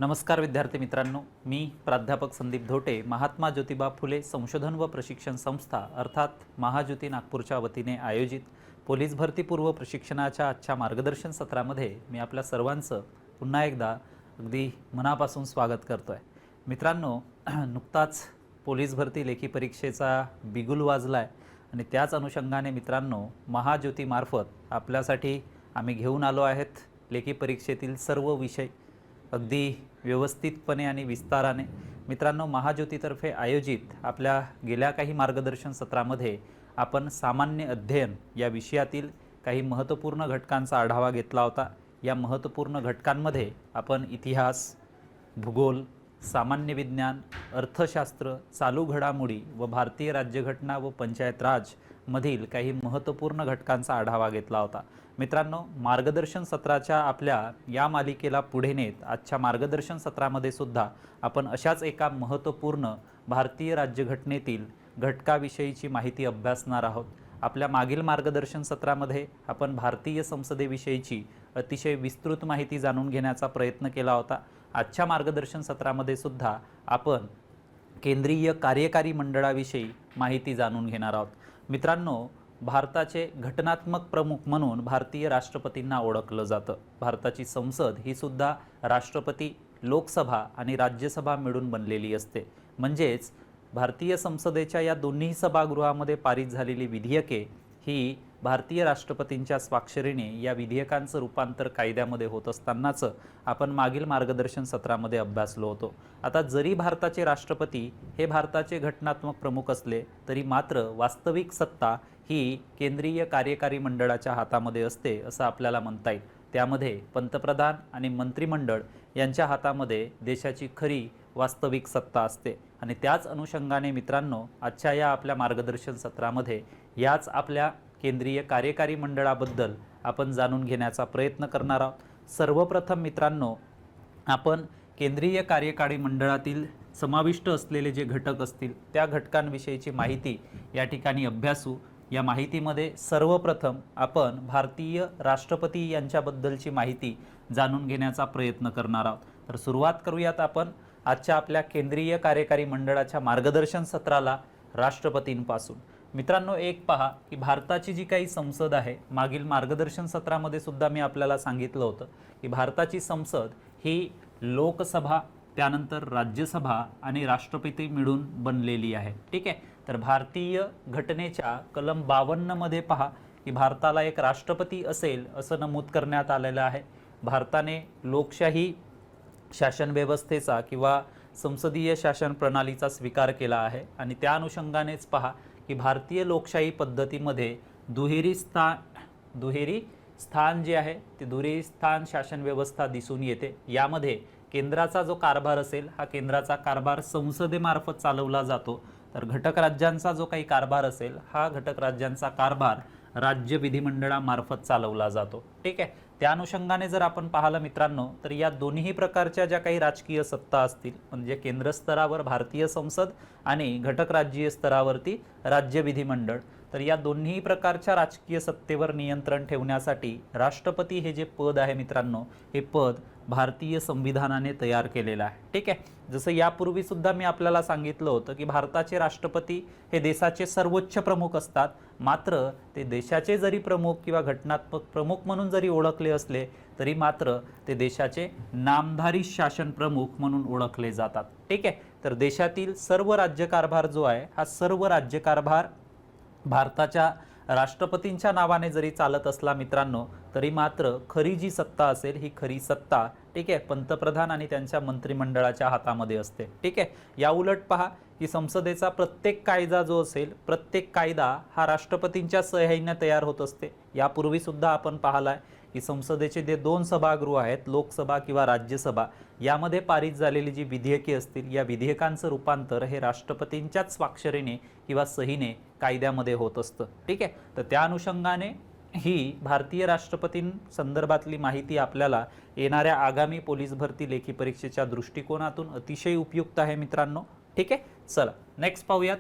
नमस्कार विद्यार्थी मित्रांनो, मी प्राध्यापक संदीप धोटे, महात्मा ज्योतिबा फुले संशोधन व प्रशिक्षण संस्था अर्थात महाज्योती नागपूरच्या वतीने आयोजित पोलीस भरती पूर्व प्रशिक्षणाच्या आजच्या मार्गदर्शन सत्रामध्ये मी आपल्या सर्वांचं पुन्हा एकदा अगदी मनापासून स्वागत करतो आहे. मित्रांनो, नुकताच पोलीस भरती लेखी परीक्षेचा बिगुल वाजला आहे आणि त्याच अनुषंगाने मित्रांनो महाज्योतीमार्फत आपल्यासाठी आम्ही घेऊन आलो आहेत लेखी परीक्षेतील सर्व विषय अगदी व्यवस्थितपणे आणि विस्ताराने. मित्रांनो, महाज्योतीतर्फे आयोजित आपल्या गेल्या काही मार्गदर्शन सत्रामध्ये आपण सामान्य अध्ययन या विषयातील काही महत्त्वपूर्ण घटकांचा आढावा घेतला होता. या महत्त्वपूर्ण घटकांमध्ये आपण इतिहास, भूगोल, सामान्य विज्ञान, अर्थशास्त्र, चालू घडामोडी व भारतीय राज्यघटना व पंचायत राज मधील काही महत्त्वपूर्ण घटकांचा आढावा घेतला होता. मित्रांनो, मार्गदर्शन सत्राच्या आपल्या या मालिकेला पुढे नेत आजच्या मार्गदर्शन सत्रामध्ये सुद्धा आपण अशाच एका महत्त्वपूर्ण भारतीय राज्यघटनेतील घटकाविषयीची माहिती अभ्यासणार आहोत. आपल्या मागील मार्गदर्शन सत्रामध्ये आपण भारतीय संसदेविषयीची अतिशय विस्तृत माहिती जाणून घेण्याचा प्रयत्न केला होता. आजच्या मार्गदर्शन सत्रामध्ये सुद्धा आपण केंद्रीय कार्यकारी मंडळाविषयी माहिती जाणून घेणार आहोत. मित्रांनो, भारताचे घटनात्मक प्रमुख म्हणून भारतीय राष्ट्रपतींना ओळखलं जातं. भारताची संसद ही सुद्धा राष्ट्रपती, लोकसभा आणि राज्यसभा मिळून बनलेली असते. म्हणजेच भारतीय संसदेच्या या दोन्ही सभागृहामध्ये पारित झालेली विधेयके ही भारतीय राष्ट्रपतींच्या स्वाक्षरीने या विधेयकांचं रूपांतर कायद्यामध्ये होत असतानाच आपण मागील मार्गदर्शन सत्रामध्ये अभ्यासलो होतो. आता जरी भारताचे राष्ट्रपती हे भारताचे घटनात्मक प्रमुख असले तरी मात्र वास्तविक सत्ता ही केंद्रीय कार्यकारी मंडळाच्या हातामध्ये असते असं आपल्याला म्हणता येईल. त्यामध्ये पंतप्रधान आणि मंत्रिमंडळ यांच्या हातामध्ये देशाची खरी वास्तविक सत्ता असते. आणि त्याच अनुषंगाने मित्रांनो, आजच्या या आपल्या मार्गदर्शन सत्रामध्ये याच आपल्या केंद्रीय कार्यकारी मंडळाबद्दल आपण जाणून घेण्याचा प्रयत्न करणार आहोत. सर्वप्रथम मित्रांनो, आपण केंद्रीय कार्यकारी मंडळातील समाविष्ट असलेले जे घटक असतील त्या घटकांविषयीची माहिती या ठिकाणी अभ्यासू. या माहितीमध्ये सर्वप्रथम आपण भारतीय राष्ट्रपती यांच्याबद्दलची माहिती जाणून घेण्याचा प्रयत्न करणार आहोत. तर सुरुवात करूयात आपण आजच्या आपल्या केंद्रीय कार्यकारी मंडळाच्या मार्गदर्शन सत्राला राष्ट्रपतींपासून. मित्रांनो, एक पहा की भारताची जी काही संसद आहे, मागील मार्गदर्शन सत्रामध्ये सुद्धा मी आपल्याला सांगितलं होतं की भारताची संसद ही लोकसभा, त्यानंतर राज्यसभा आणि राष्ट्रपती मिळून बनलेली आहे. ठीक आहे. तर भारतीय घटनेच्या कलम 52 मध्ये पहा की भारताला एक राष्ट्रपती असेल असं नमूद करण्यात आलेलं आहे. भारताने लोकशाही शासन व्यवस्थेचा किंवा संसदीय शासन प्रणालीचा स्वीकार केला आहे आणि त्या अनुषंगानेच पहा की भारतीय लोकशाही पद्धतीमध्ये दुहेरी स्थान जे आहे ते दुहेरी स्थान शासन व्यवस्था दिसून येते. यामध्ये केंद्राचा जो कारभार असेल हा केंद्राचा कारभार संसदेमार्फत चालवला जातो, तर घटक राज्यांचा जो काही कारभार असेल हा घटक राज्यांचा कारभार राज्य विधिमंडळामार्फत चालवला जातो. ठीक आहे. त्या अनुषंगाने जर आपण पाहिलं मित्रांनो, तर या दोन्ही प्रकारच्या ज्या काही राजकीय सत्ता असतील, म्हणजे केंद्र स्तरावर भारतीय संसद आणि घटक राज्यीय स्तरावरती राज्य विधिमंडळ, तर या दोन्ही प्रकारच्या राजकीय सत्तेवर नियंत्रण ठेवण्यासाठी राष्ट्रपती हे जे पद आहे मित्रांनो, हे पद भारतीय संविधानाने तयार केलेलं आहे. ठीक आहे. जसं यापूर्वी सुद्धा मी आपल्याला सांगितलं होतं की भारताचे राष्ट्रपती हे देशाचे सर्वोच्च प्रमुख असतात. मात्र ते देशाचे जरी प्रमुख किंवा घटनात्मक प्रमुख म्हणून जरी ओळखले असले तरी मात्र ते देशाचे नामधारी शासन प्रमुख म्हणून ओळखले जातात. ठीक आहे. तर देशातील सर्व राज्यकारभार जो आहे हा सर्व राज्यकारभार भारताच्या राष्ट्रपतींच्या नावाने जरी चालत असला मित्रांनो, तरी मात्र खरी जी सत्ता असेल ही खरी सत्ता ठीक आहे पंतप्रधान आणि त्यांच्या मंत्रिमंडळाच्या हातामध्ये असते. ठीक आहे. या उलट पहा की संसदेचा प्रत्येक कायदा जो असेल, प्रत्येक कायदा हा राष्ट्रपतींच्या सह्याने तयार होत असते. यापूर्वी सुद्धा आपण पाहिलं आहे की संसदेचे जे दोन सभागृह आहेत, लोकसभा किंवा राज्यसभा, यामध्ये पारित झालेली जी विधेयके असतील या विधेयकांचं रूपांतर हे राष्ट्रपतींच्याच स्वाक्षरीने किंवा सहीने कायद्यामध्ये होत असतं. ठीक आहे. तर त्या अनुषंगाने ही भारतीय राष्ट्रपतींसंदर्भातली माहिती आपल्याला येणाऱ्या आगामी पोलीस भरती लेखी परीक्षेच्या दृष्टिकोनातून अतिशय उपयुक्त आहे मित्रांनो. ठीक आहे. चला नेक्स्ट पाहूयात.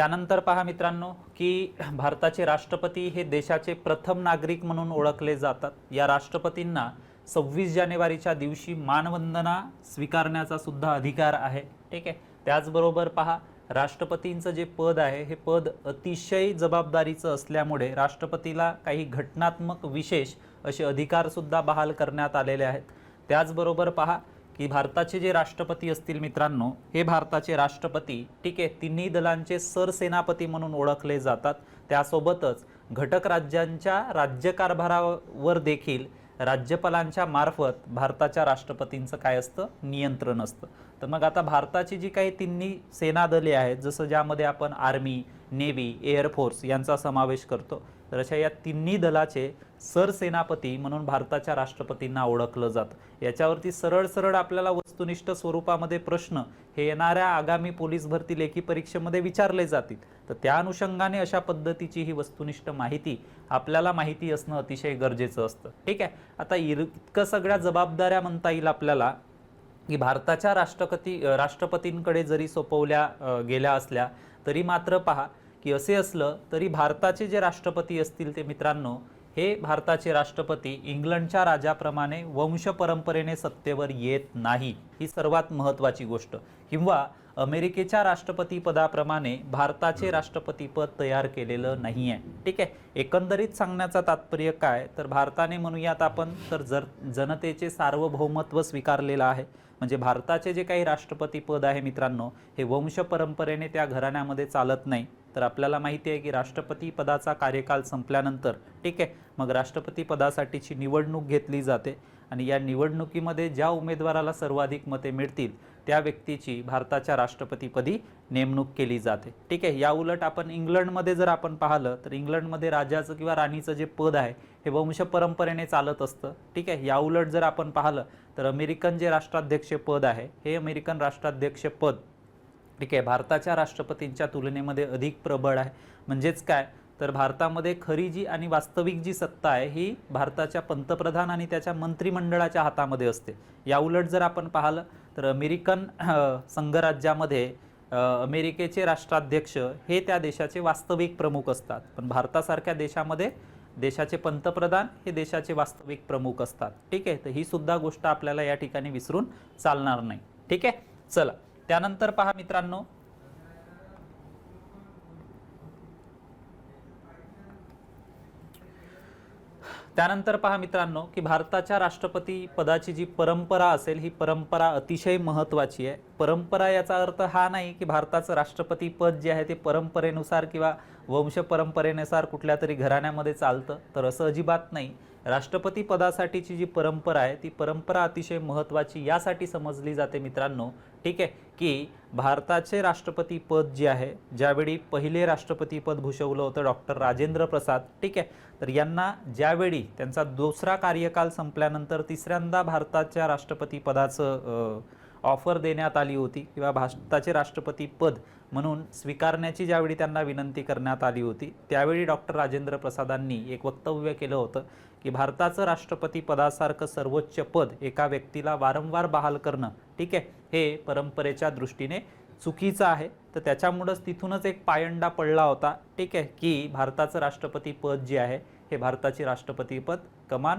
त्यानंतर पहा मित्रांनो की भारताचे राष्ट्रपती हे देशाचे प्रथम नागरिक म्हणून ओळखले जातात। या राष्ट्रपतींना 26 जानेवारीच्या दिवशी मानवंदना स्वीकारण्याचा सुद्धा अधिकार आहे। ठीक आहे, त्याचबरोबर पहा राष्ट्रपतींचं जे पद आहे हे पद अतिशय जबाबदारीचं असल्यामुळे राष्ट्रपतीला काही घटनात्मक विशेष असे अधिकार सुद्धा बहाल करण्यात आलेले आहेत। त्याचबरोबर पहा की भारताचे जे राष्ट्रपती असतील मित्रांनो, हे भारताचे राष्ट्रपती ठीक आहे तिन्ही दलांचे सरसेनापती म्हणून ओळखले जातात। त्यासोबतच घटक राज्यांच्या राज्यकारभारावर देखील राज्यपालांच्या मार्फत भारताच्या राष्ट्रपतींचं काय असतं, नियंत्रण असतं। तर मग आता भारताची जी काही तिन्ही सेना दले आहेत, जसं ज्यामध्ये आपण आर्मी, नेव्ही, एअरफोर्स यांचा समावेश करतो, तर अशा या तिन्ही दलाचे सरसेनापती म्हणून भारताच्या राष्ट्रपतींना ओळखलं जातं। याच्यावरती सरळ सरळ आपल्याला वस्तुनिष्ठ स्वरूपामध्ये प्रश्न हे येणाऱ्या आगामी पोलीस भरती लेखी परीक्षेमध्ये विचारले जातील। तर त्या अनुषंगाने अशा पद्धतीची ही वस्तुनिष्ठ माहिती आपल्याला माहिती असणं अतिशय गरजेचं असतं। ठीक आहे, आता इतकं सगळ्या जबाबदाऱ्या म्हणता येईल आपल्याला की भारताच्या राष्ट्रपतींकडे जरी सोपवल्या गेल्या असल्या तरी मात्र पहा की असे असलं तरी भारताचे जे राष्ट्रपती असतील ते मित्रांनो, हे भारताचे राष्ट्रपती इंग्लंडच्या राजाप्रमाणे वंश परंपरेने सत्तेवर येत नाही, ही सर्वात महत्त्वाची गोष्ट। किंवा अमेरिकेच्या राष्ट्रपती पदाप्रमाणे भारताचे राष्ट्रपती पद तयार केलेलं नाही आहे। ठीक आहे, एकंदरीत सांगण्याचा तात्पर्य काय, तर भारताने म्हणूयात आपण तर जनतेचे सार्वभौमत्व स्वीकारलेलं आहे। म्हणजे भारताचे जे काही राष्ट्रपती पद आहे मित्रांनो, हे वंश परंपरेने त्या घराण्यामध्ये चालत नाही। तर आपल्याला माहिती आहे की राष्ट्रपती पदाचा कार्यकाल संपल्यानंतर ठीक आहे मग राष्ट्रपती पदासाठीची निवडणूक घेतली जाते आणि या निवडणुकीमध्ये ज्या उमेदवाराला सर्वाधिक मते मिळतील त्या व्यक्तीची भारताच्या राष्ट्रपतीपदी नेमणूक केली जाते। ठीक आहे, या उलट आपण इंग्लंडमध्ये जर आपण पाहिलं तर इंग्लंडमध्ये राजाचं किंवा राणीचं जे पद आहे हे वंश परंपरेने चालत असतं। ठीक आहे, या उलट जर आपण पाहिलं तर अमेरिकन जे राष्ट्राध्यक्ष पद आहे हे अमेरिकन राष्ट्राध्यक्ष पद ठीक आहे भारताच्या राष्ट्रपतींच्या तुलनेमध्ये अधिक प्रबळ आहे। म्हणजेच काय, तर भारतामध्ये खरी जी आणि वास्तविक जी सत्ता आहे ही भारताच्या पंतप्रधान आणि त्याच्या मंत्रिमंडळाच्या हातामध्ये असते। या उलट जर आपण पाहिलं तर अमेरिकन संघराज्यामध्ये अमेरिकेचे राष्ट्राध्यक्ष हे त्या देशाचे वास्तविक प्रमुख असतात, पण भारतासारख्या देशामध्ये देशाचे पंतप्रधान हे देशाचे वास्तविक प्रमुख असतात। ठीक आहे, तर ही सुद्धा गोष्ट आपल्याला या ठिकाणी विसरून चालणार नाही। ठीक आहे, चला त्यानंतर पहा मित्रांनो की भारताच्या राष्ट्रपती पदाची जी परंपरा असेल ही परंपरा अतिशय महत्त्वाची आहे। परंपरा याचा अर्थ हा नाही की भारताचं राष्ट्रपती पद जे आहे ते परंपरेनुसार किंवा वंश परंपरेनुसार कुठल्या तरी घराण्यामध्ये चालतं, तर असं अजिबात नाही। राष्ट्रपती पदासाठीची जी परंपरा आहे ती परंपरा अतिशय महत्त्वाची यासाठी समजली जाते मित्रांनो। ठीक आहे, की भारताचे राष्ट्रपती पद जे आहे ज्यावेळी पहिले राष्ट्रपती पद भूषवलं होतं डॉक्टर राजेंद्र प्रसाद, ठीक आहे, तर यांना ज्यावेळी त्यांचा दुसरा कार्यकाल संपल्यानंतर तिसऱ्यांदा भारताच्या राष्ट्रपती पदाचं ऑफर देण्यात आली होती किंवा भारताचे राष्ट्रपती पद म्हणून स्वीकारण्याची ज्यावेळी त्यांना विनंती करण्यात आली होती त्यावेळी डॉक्टर राजेंद्र प्रसादांनी एक वक्तव्य केलं होतं की भारताचं राष्ट्रपती पदासारखं सर्वोच्च पद एका व्यक्तीला वारंवार बहाल करणं ठीक आहे हे परंपरेच्या दृष्टीने चुकीचं आहे। तर त्याच्यामुळेच तिथूनच एक पायंडा पडला होता ठीक आहे की भारताचं राष्ट्रपती पद जे आहे हे भारताचे राष्ट्रपती पद कमान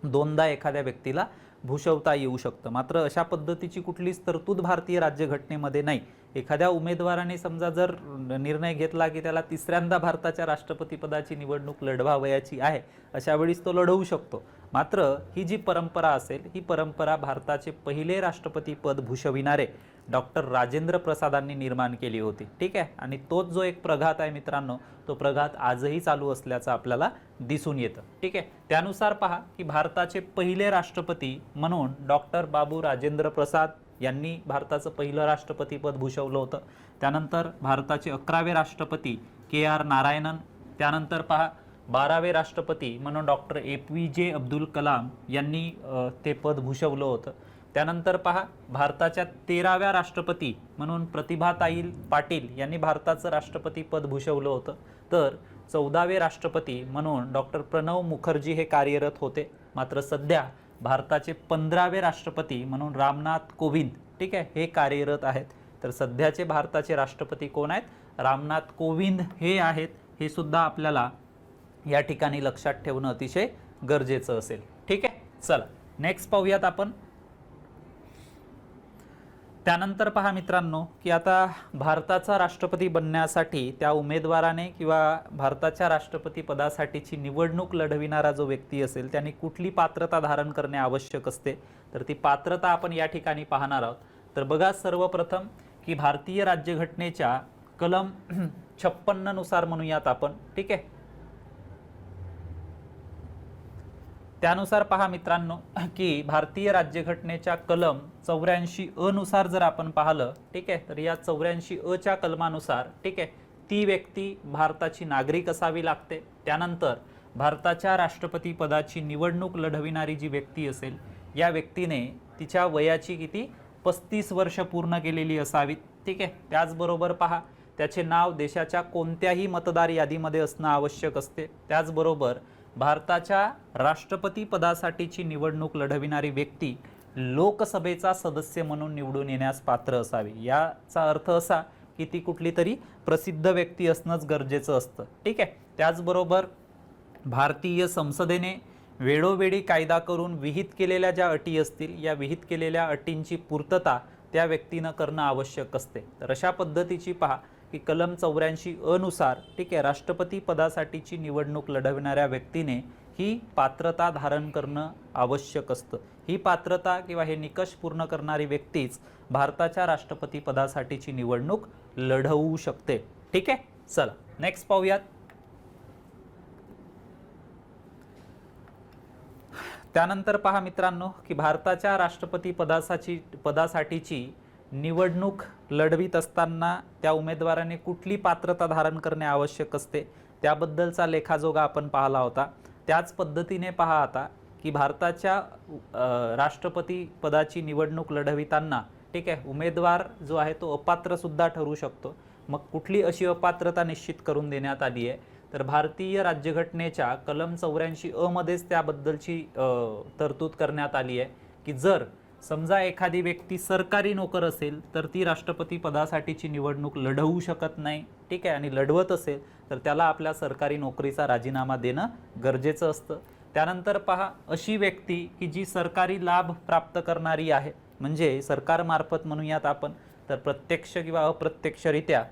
दोनदा एखाद्या व्यक्तीला भूषवता येऊ शकतं। मात्र अशा पद्धतीची कुठलीच तरतूद भारतीय राज्यघटनेमध्ये नाही। एखाद्या उमेदवाराने समजा जर निर्णय घेतला की त्याला तिसऱ्यांदा भारताच्या राष्ट्रपती पदाची निवडणूक लढवावयाची आहे अशा वेळीच तो लढवू शकतो। मात्र ही जी परंपरा असेल ही परंपरा भारताचे पहिले राष्ट्रपती पद भूषविणारे डॉक्टर राजेंद्र प्रसादांनी निर्माण केली होती। ठीक आहे, आणि तोच जो एक प्रघात आहे मित्रांनो तो प्रघात आजही चालू असल्याचं आपल्याला दिसून येतं। ठीक आहे, त्यानुसार पहा की भारताचे पहिले राष्ट्रपती म्हणून डॉक्टर बाबू राजेंद्र प्रसाद यांनी भारताचं पहिलं राष्ट्रपती पद भूषवलं होतं। त्यानंतर भारताचे 11वे राष्ट्रपती KR नारायणन, त्यानंतर पहा 12वे राष्ट्रपती म्हणून डॉक्टर APJ अब्दुल कलाम यांनी ते पद भूषवलं होतं। त्यानंतर पहा भारताच्या 13व्या राष्ट्रपती म्हणून प्रतिभाताई पाटील यांनी भारताचं राष्ट्रपती पद भूषवलं होतं। तर 14वे राष्ट्रपती म्हणून डॉक्टर प्रणव मुखर्जी हे कार्यरत होते। मात्र सध्या भारताचे 15वे राष्ट्रपती म्हणून रामनाथ कोविंद ठीक आहे हे कार्यरत आहेत। तर सध्याचे भारताचे राष्ट्रपती कोण आहेत? रामनाथ कोविंद हे आहेत, हे सुद्धा आपल्याला या ठिकाणी लक्षात ठेवणं अतिशय गरजेचं असेल। ठीक आहे, चला नेक्स्ट पाहूयात आपण। त्यानंतर पहा मित्रांनो की आता भारताचा राष्ट्रपती बनण्यासाठी त्या उमेदवाराने किंवा भारताच्या राष्ट्रपती पदासाठीची निवडणूक लढविणारा जो व्यक्ती असेल त्याने कुठली पात्रता धारण करणे आवश्यक असते, तर ती पात्रता आपण या ठिकाणी पाहणार आहोत। तर बघा, सर्वप्रथम की भारतीय राज्यघटनेच्या कलम 56 नुसार म्हणूयात आपण, ठीक आहे, त्यानुसार पहा मित्रांनो की भारतीय राज्यघटनेच्या कलम 84 नुसार जर आपण पाहिलं, ठीक आहे, तर या 84 च्या कलमानुसार, ठीक आहे, ती व्यक्ती भारताची नागरिक असावी लागते। त्यानंतर भारताच्या राष्ट्रपती पदाची निवडणूक लढविणारी जी व्यक्ती असेल या व्यक्तीने तिच्या वयाची किती 35 वर्ष पूर्ण केलेली असावीत। ठीक आहे, त्याचबरोबर पहा त्याचे नाव देशाच्या कोणत्याही मतदार यादीमध्ये असणं आवश्यक असते। त्याचबरोबर भारताच्या राष्ट्रपती पदासाठीची निवडणूक लढविणारी व्यक्ती लोकसभेचा सदस्य म्हणून निवडून येण्यास पात्र असावी। याचा अर्थ असा की ती कुठली तरी प्रसिद्ध व्यक्ती असणंच गरजेचं असतं। ठीक आहे, त्याचबरोबर भारतीय संसदेने वेळोवेळी कायदा करून विहित केलेल्या ज्या अटी असतील या विहित केलेल्या अटींची पूर्तता त्या व्यक्तीनं करणं आवश्यक असते। तर अशा पद्धतीची पहा की कलम 84 नुसार, ठीक आहे, राष्ट्रपती पदासाठीची निवडणूक लढवणाऱ्या व्यक्तीने ही पात्रता धारण करणं आवश्यक असतं। ही पात्रता किंवा हे निकष पूर्ण करणारी व्यक्तीच भारताच्या राष्ट्रपती पदासाठीची निवडणूक लढवू शकते। ठीक आहे, चला नेक्स्ट पाहूयात। त्यानंतर पहा मित्रांनो की भारताच्या राष्ट्रपती पदासाठीची निवडणूक लढवित असताना त्या उमेदवाराने कुठली पात्रता धारण करणे आवश्यक असते त्याबद्दलचा लेखाजोगा आपण पाहिला होता। त्याच पद्धतीने पहा आता की भारताच्या राष्ट्रपती पदाची निवडणूक लढविताना, ठीक आहे, उमेदवार जो आहे तो अपात्र सुद्धा ठरू शकतो। मग कुठली अशी अपात्रता निश्चित करून देण्यात आली आहे, तर भारतीय राज्यघटनेच्या कलम 84 मध्येच त्याबद्दलची तरतूद करण्यात आली आहे की जर समजा एखादी व्यक्ती सरकारी नोकर असेल तर ती राष्ट्रपती पदासाठीची निवडणूक लढवू शकत नाही। ठीक आहे, आणि लढवत असेल तर त्याला आपल्या सरकारी नोकरीचा राजीनामा देणं गरजेचं असतं। त्यानंतर पहा अशी व्यक्ती की जी सरकारी लाभ प्राप्त करणारी आहे, म्हणजे सरकारमार्फत म्हणूयात आपण, तर प्रत्यक्ष किंवा अप्रत्यक्षरित्या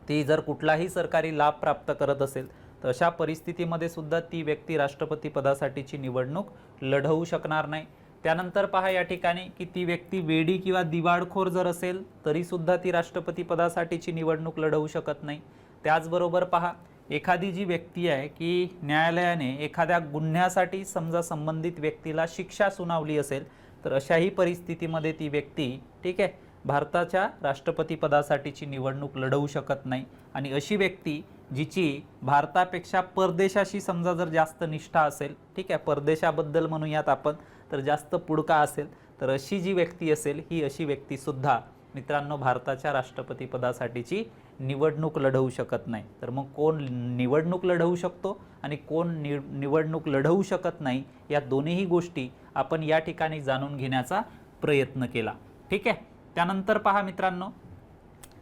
ती जर कुठलाही सरकारी लाभ प्राप्त करत असेल तर अशा परिस्थितीमध्ये सुद्धा ती व्यक्ती राष्ट्रपती पदासाठीची निवडणूक लढवू शकणार नाही। त्यानंतर पहा या ठिकाणी की ती व्यक्ती वेडी किंवा दिवाळखोर जर असेल तरी सुद्धा ती राष्ट्रपती पदासाठीची निवडणूक लढवू शकत नाही। त्याचबरोबर पहा एखादी जी व्यक्ती आहे की न्यायालयाने एखाद्या गुन्ह्यासाठी समजा संबंधित व्यक्तीला शिक्षा सुनावली असेल तर अशाही परिस्थितीमध्ये ती व्यक्ती, ठीक आहे, भारताच्या राष्ट्रपती पदासाठीची निवडणूक लढवू शकत नाही। आणि अशी व्यक्ती जिची भारतापेक्षा परदेशाशी समजा जर जास्त निष्ठा असेल, ठीक आहे, परदेशाबद्दल म्हणूयात आपण, तर जास्त पुडका असेल, तर अशी जी व्यक्ती असेल ही अशी व्यक्ती सुद्धा मित्रांनो भारताच्या राष्ट्रपती पदासाठीची निवडणूक लढवू शकत नाही। तर मग कोण निवडणूक लढवू शकतो आणि कोण निवडणूक लढवू शकत नाही या दोन्हीही गोष्टी आपण या ठिकाणी जाणून घेण्याचा प्रयत्न केला। ठीक आहे, त्यानंतर पहा मित्रांनो,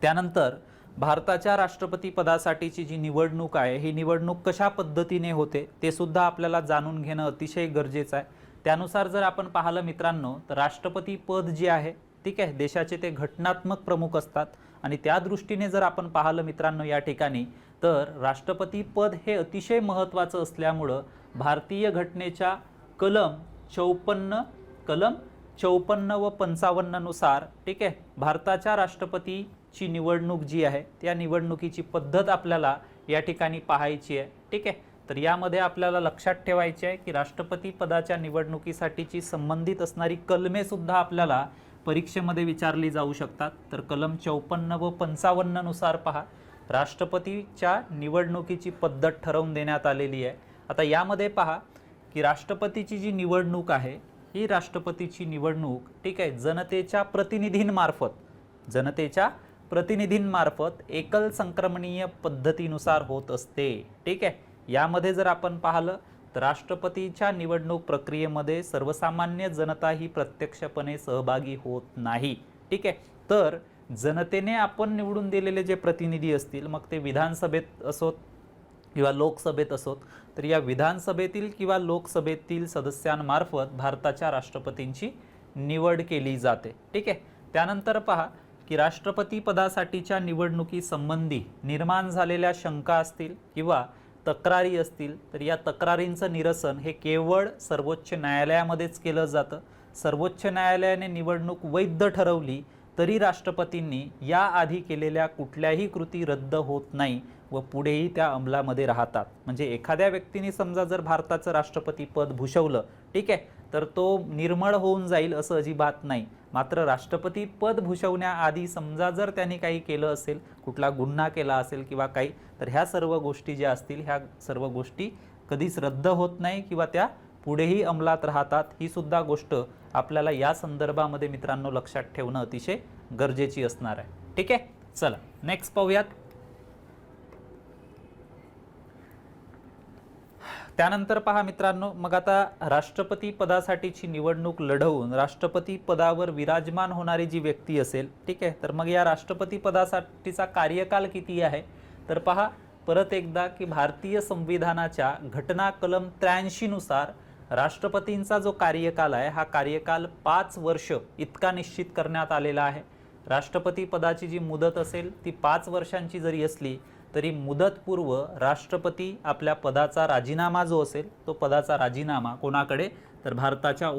त्यानंतर भारताच्या राष्ट्रपती पदासाठीची जी निवडणूक आहे ही निवडणूक कशा पद्धतीने होते ते सुद्धा आपल्याला जाणून घेणं अतिशय गरजेचं आहे। त्यानुसार जर आपण पाहिलं मित्रांनो तर राष्ट्रपती पद जे आहे, ठीक आहे, देशाचे ते घटनात्मक प्रमुख असतात आणि त्या दृष्टीने जर आपण पाहिलं मित्रांनो या ठिकाणी तर राष्ट्रपती पद हे अतिशय महत्त्वाचं असल्यामुळं भारतीय घटनेच्या कलम 54 व 55 नुसार, ठीक आहे, भारताच्या राष्ट्रपतीची निवडणूक जी आहे त्या निवडणुकीची पद्धत आपल्याला या ठिकाणी पाहायची आहे। ठीक आहे, तर यामध्ये आपल्याला लक्षात ठेवायचे आहे की राष्ट्रपती पदाच्या निवडणुकीसाठीची संबंधित असणारी कलमे सुद्धा आपल्याला परीक्षेमध्ये विचारली जाऊ शकतात। तर कलम 54 व 55 नुसार पहा राष्ट्रपतीच्या निवडणुकीची पद्धत ठरवून देण्यात आलेली आहे। आता यामध्ये पहा की राष्ट्रपतीची जी निवडणूक आहे ही राष्ट्रपतीची निवडणूक, ठीक आहे, जनतेच्या प्रतिनिधींमार्फत एकल संक्रमणीय पद्धतीनुसार होत असते। ठीक आहे, यामध्ये जर आपण पाहिलं तर राष्ट्रपतीच्या निवडणूक प्रक्रियेमध्ये सर्वसामान्य जनता ही प्रत्यक्षपणे सहभागी होत नाही। ठीक आहे, तर जनतेने आपण निवडून दिलेले जे प्रतिनिधी असतील, मग ते विधानसभेत असोत किंवा लोकसभेत असोत, तर या विधानसभेतील किंवा लोकसभेतील सदस्यांमार्फत भारताच्या राष्ट्रपतींची निवड केली जाते. ठीक आहे. त्यानंतर पहा की राष्ट्रपती पदासाठीच्या निवडणुकीसंबंधी निर्माण झालेल्या शंका असतील किंवा तक्रारी असतील, तर या तक्रारींचं निरसन हे केवळ सर्वोच्च न्यायालयामध्येच केलं जातं. सर्वोच्च न्यायालयाने निवडणूक वैध ठरवली तरी राष्ट्रपतींनी याआधी केलेल्या कुठल्याही कृती रद्द होत नाही व पुढेही त्या अंमलामध्ये राहतात. म्हणजे एखाद्या व्यक्तीने समजा जर भारताचं राष्ट्रपती पद भूषवलं, ठीक आहे, तर तो निर्मळ होऊन जाईल असं अजिबात नाही. मात्र राष्ट्रपती पद भूषवण्याआधी समजा जर त्यांनी काही केलं असेल, कुठला गुन्हा केला असेल किंवा काही, तर ह्या सर्व गोष्टी ज्या असतील ह्या सर्व गोष्टी कधीच रद्द होत नाही किंवा त्या पुढेही अंमलात राहतात. ही सुद्धा गोष्ट आपल्याला या संदर्भामध्ये मित्रांनो लक्षात ठेवणं अतिशय गरजेची असणार आहे. ठीक आहे. चला नेक्स्ट पाहूयात. त्यानंतर पहा मित्रांनो, मग आता राष्ट्रपती पदासाठीची निवडणूक लढवून राष्ट्रपती पदावर विराजमान होणारी जी व्यक्ती असेल, ठीक आहे, तर मग या राष्ट्रपती पदासाठीचा कार्यकाल किती आहे, तर पहा परत एकदा की भारतीय संविधानाच्या घटना कलम 83 नुसार राष्ट्रपतींचा जो कार्यकाल आहे हा कार्यकाल 5 वर्ष इतका निश्चित करण्यात आलेला आहे. राष्ट्रपती पदाची जी मुदत असेल ती 5 वर्षांची जरी असली तरी मुदतपूर्व राष्ट्रपती आपल्या पदाचा राजीनामा जो असेल तो पदाचा राजीनामा कोणाकडे, तर भारताच्या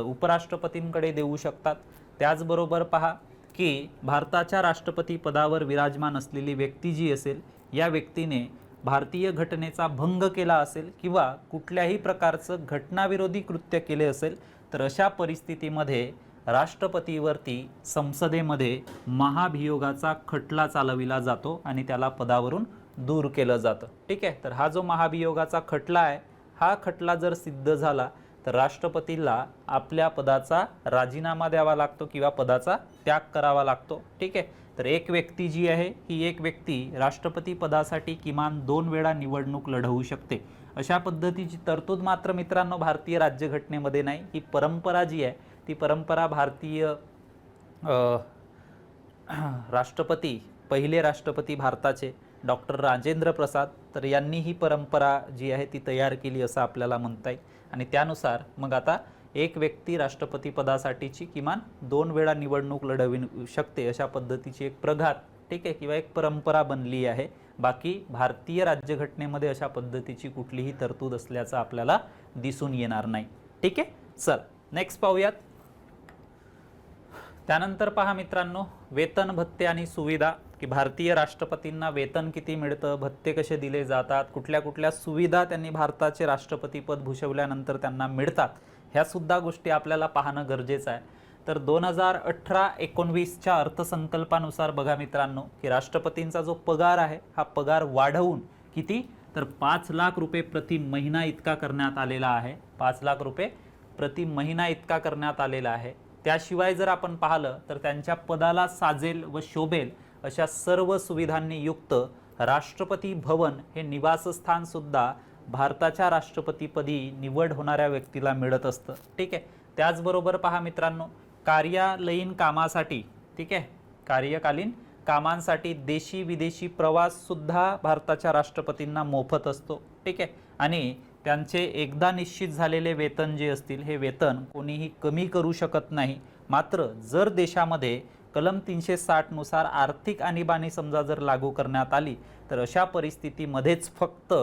उपराष्ट्रपतींकडे देऊ शकतात. त्याचबरोबर पहा की भारताच्या राष्ट्रपती पदावर विराजमान असलेली व्यक्ती जी असेल या व्यक्तीने भारतीय घटनेचा भंग केला असेल किंवा कुठल्याही प्रकारचं घटनाविरोधी कृत्य केले असेल तर अशा परिस्थितीमध्ये राष्ट्रपतीवरती संसदेमध्ये महाभियोगाचा खटला चालविला जातो आणि त्याला पदावरून दूर केलं जातं. ठीक आहे. तर हा जो महाभियोगाचा खटला आहे हा खटला जर सिद्ध झाला तर राष्ट्रपतीला आपल्या पदाचा राजीनामा द्यावा लागतो किंवा पदाचा त्याग करावा लागतो. ठीक आहे. तर एक व्यक्ती जी आहे ही एक व्यक्ती राष्ट्रपती पदासाठी किमान 2 वेळा निवडणूक लढवू शकते. अशा पद्धतीची तरतूद मात्र मित्रांनो भारतीय राज्यघटनेमध्ये नाही. ही परंपरा जी आहे ती परंपरा भारतीय राष्ट्रपती, पहिले राष्ट्रपती भारताचे डॉक्टर राजेंद्र प्रसाद, तर यांनी ही परंपरा जी आहे ती तयार केली असं आपल्याला म्हणता येईल. आणि त्यानुसार मग आता एक व्यक्ती राष्ट्रपती पदासाठीची किमान 2 वेळा निवडणूक लढवू शकते अशा पद्धतीची एक प्रघात, ठीक आहे, किंवा एक परंपरा बनली आहे. बाकी भारतीय राज्यघटनेमध्ये अशा पद्धतीची कुठलीही तरतूद असल्याचं आपल्याला दिसून येणार नाही. ठीक आहे. चल नेक्स्ट पाहूयात. त्यानंतर पहा मित्रांनो, वेतन, भत्ते आणि सुविधा, की भारतीय राष्ट्रपतींना वेतन किती मिळतं, भत्ते कसे दिले जातात, कुठल्या कुठल्या सुविधा त्यांनी भारताचे राष्ट्रपती पद भूषवल्यानंतर त्यांना मिळतात, ह्या सुद्धा गोष्टी आपल्याला पाहणं गरजेचं आहे. तर 2018-19च्या अर्थसंकल्पानुसार बघा मित्रांनो की राष्ट्रपतींचा जो पगार आहे हा पगार वाढवून किती, तर 5 लाख रुपये प्रति महिना इतका करण्यात आलेला आहे. 5 लाख रुपये प्रति महिना इतका करण्यात आलेला आहे. त्याशिवाय जर आपण पाहिलं तर त्यांच्या पदाला साजेल व शोभेल अशा सर्व सुविधांनी युक्त राष्ट्रपती भवन हे निवासस्थान सुद्धा भारताच्या राष्ट्रपतीपदी निवड होणाऱ्या व्यक्तीला मिळत असतं. ठीक आहे. त्याचबरोबर पहा मित्रांनो, कार्यालयीन कामासाठी, ठीक आहे, कार्यकालीन कामांसाठी देशी विदेशी प्रवास सुद्धा भारताच्या राष्ट्रपतींना मोफत असतो. ठीक आहे. आणि त्यांचे एकदा निश्चित झालेले वेतन जे असतील हे वेतन कोणीही कमी करू शकत नाही. मात्र जर देशामध्ये कलम 360 नुसार आर्थिक आणीबाणी समजा जर लागू करण्यात आली तर अशा परिस्थितीमध्येच फक्त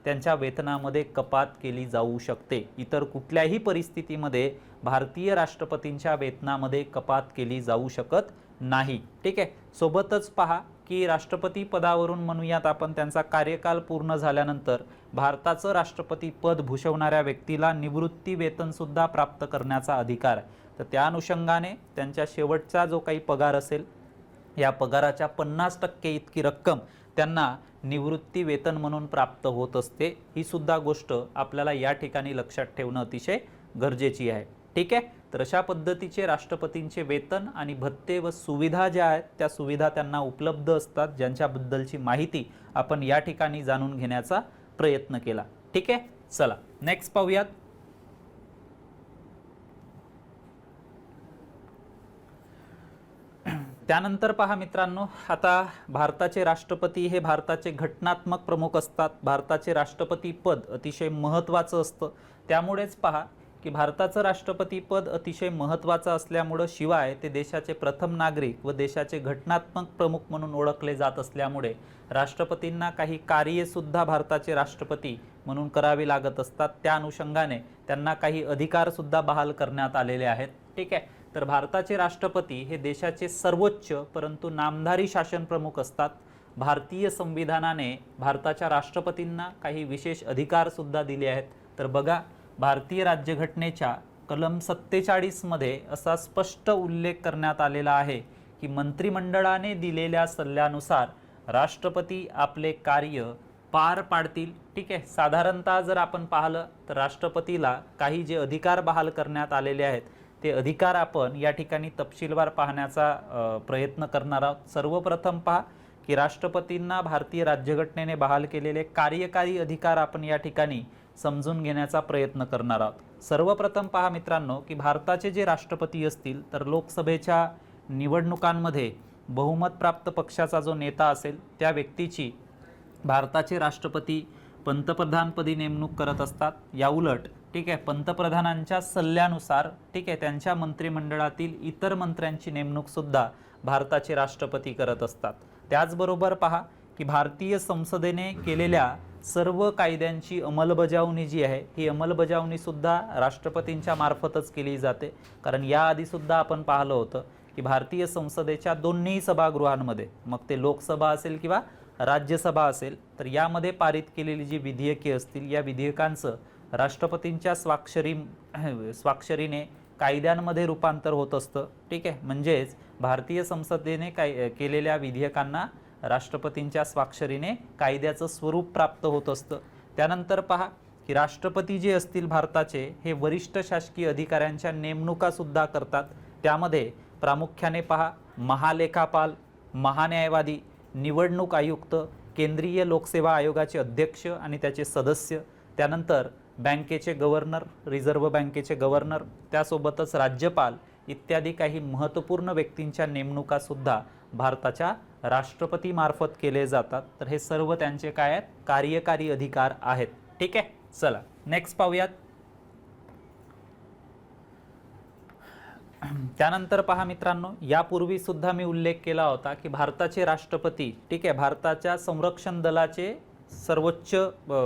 त्यांच्या वेतनामध्ये कपात केली जाऊ शकते. इतर कुठल्याही परिस्थितीमध्ये भारतीय राष्ट्रपतींच्या वेतनामध्ये कपात केली जाऊ शकत नाही. ठीक आहे. सोबतच पहा की राष्ट्रपती पदावरून म्हणूयात आपण त्यांचा कार्यकाल पूर्ण झाल्यानंतर भारताचं राष्ट्रपती पद भूषवणाऱ्या व्यक्तीला निवृत्ती वेतन सुद्धा प्राप्त करण्याचा अधिकार आहे. तर त्या अनुषंगाने त्यांच्या शेवटचा जो काही पगार असेल या पगाराच्या 50% इतकी रक्कम त्यांना निवृत्ती वेतन म्हणून प्राप्त होत असते. ही सुद्धा गोष्ट आपल्याला या ठिकाणी लक्षात ठेवणं अतिशय गरजेची आहे. ठीक आहे. तर अशा पद्धतीचे राष्ट्रपतींचे वेतन आणि भत्ते व सुविधा ज्या आहेत त्या सुविधा त्यांना उपलब्ध असतात, ज्यांच्याबद्दलची माहिती आपण या ठिकाणी जाणून घेण्याचा प्रयत्न केला. ठीक आहे. चला नेक्स्ट पाहूयात. त्यानंतर पहा मित्रांनो, आता भारताचे राष्ट्रपती हे भारताचे घटनात्मक प्रमुख असतात. भारताचे राष्ट्रपती पद अतिशय महत्त्वाचं असतं. त्यामुळेच पहा की भारताचं राष्ट्रपती पद अतिशय महत्त्वाचं असल्यामुळं, शिवाय ते देशाचे प्रथम नागरिक व देशाचे घटनात्मक प्रमुख म्हणून ओळखले जात असल्यामुळे राष्ट्रपतींना काही कार्यसुद्धा भारताचे राष्ट्रपती म्हणून करावी लागत असतात. त्या अनुषंगाने त्यांना काही अधिकारसुद्धा बहाल करण्यात आलेले आहेत. ठीक आहे. तर भारताचे राष्ट्रपती हे देशाचे सर्वोच्च परंतु नामधारी शासन प्रमुख असतात. भारतीय संविधानाने भारताच्या राष्ट्रपतींना काही विशेष अधिकार सुद्धा दिले आहेत. तर बघा, भारतीय राज्यघटनेच्या कलम 47 मध्ये असा स्पष्ट उल्लेख करण्यात आलेला आहे की मंत्रिमंडळाने दिलेल्या सल्ल्यानुसार राष्ट्रपती आपले कार्य पार पाडतील. ठीक आहे. साधारणतः जर आपण पाहिलं तर राष्ट्रपतीला काही जे अधिकार बहाल करण्यात आलेले आहेत ते अधिकार आपण या ठिकाणी तपशीलवार पाहण्याचा प्रयत्न करणार आहोत. सर्वप्रथम पहा की राष्ट्रपतींना भारतीय राज्यघटनेने बहाल केलेले कार्यकारी अधिकार आपण या ठिकाणी समजून घेण्याचा प्रयत्न करणार आहोत. सर्वप्रथम पहा मित्रांनो की भारताचे जे राष्ट्रपती असतील तर लोकसभेच्या निवडणुकांमध्ये बहुमत प्राप्त पक्षाचा जो नेता असेल त्या व्यक्तीची भारताचे राष्ट्रपती पंतप्रधानपदी नेमणूक करत असतात. याउलट ठीक आहे, पंतप्रधानांच्या सल्ल्यानुसार ठीक आहे त्यांच्या मंत्रिमंडळातील इतर मंत्र्यांची नेमणूक सुद्धा भारताचे राष्ट्रपती करत असतात. त्याचबरोबर पहा की भारतीय संसदेने केलेल्या सर्व कायद्यांची अंमलबजावणी जी आहे ही अंमलबजावणी सुद्धा राष्ट्रपतींच्या मार्फतच केली जाते. कारण याआधी सुद्धा आपण पाहिलं होतं की भारतीय संसदेच्या दोन्ही सभागृहांमध्ये, मग ते लोकसभा असेल किंवा राज्यसभा असेल, तर यामध्ये पारित केलेली जी विधेयके असतील या विधेयकांचं राष्ट्रपतींच्या स्वाक्षरीने कायद्यांमध्ये रूपांतर होत असतं. ठीक आहे. म्हणजेच भारतीय संसदेने केलेल्या विधेयकांना राष्ट्रपतींच्या स्वाक्षरीने कायद्याचं स्वरूप प्राप्त होत असतं. त्यानंतर पहा की राष्ट्रपती जे असतील भारताचे हे वरिष्ठ शासकीय अधिकाऱ्यांच्या नेमणुका सुद्धा करतात. त्यामध्ये प्रामुख्याने पहा महालेखापाल, महान्यायवादी, निवडणूक आयुक्त, केंद्रीय लोकसेवा आयोगाचे अध्यक्ष आणि त्याचे सदस्य, त्यानंतर बँकेचे गव्हर्नर, रिझर्व्ह बँकेचे गव्हर्नर, त्यासोबतच राज्यपाल इत्यादी काही महत्त्वपूर्ण व्यक्तींच्या नेमणुका सुद्धा भारताच्या राष्ट्रपती मार्फत केले जातात. तर हे सर्व त्यांचे काय आहेत, कार्यकारी अधिकार आहेत. ठीक आहे. चला नेक्स्ट पाहूयात. त्यानंतर पहा मित्रांनो, यापूर्वी सुद्धा मी उल्लेख केला होता की भारताचे राष्ट्रपती ठीक आहे भारताच्या संरक्षण दलाचे सर्वोच्च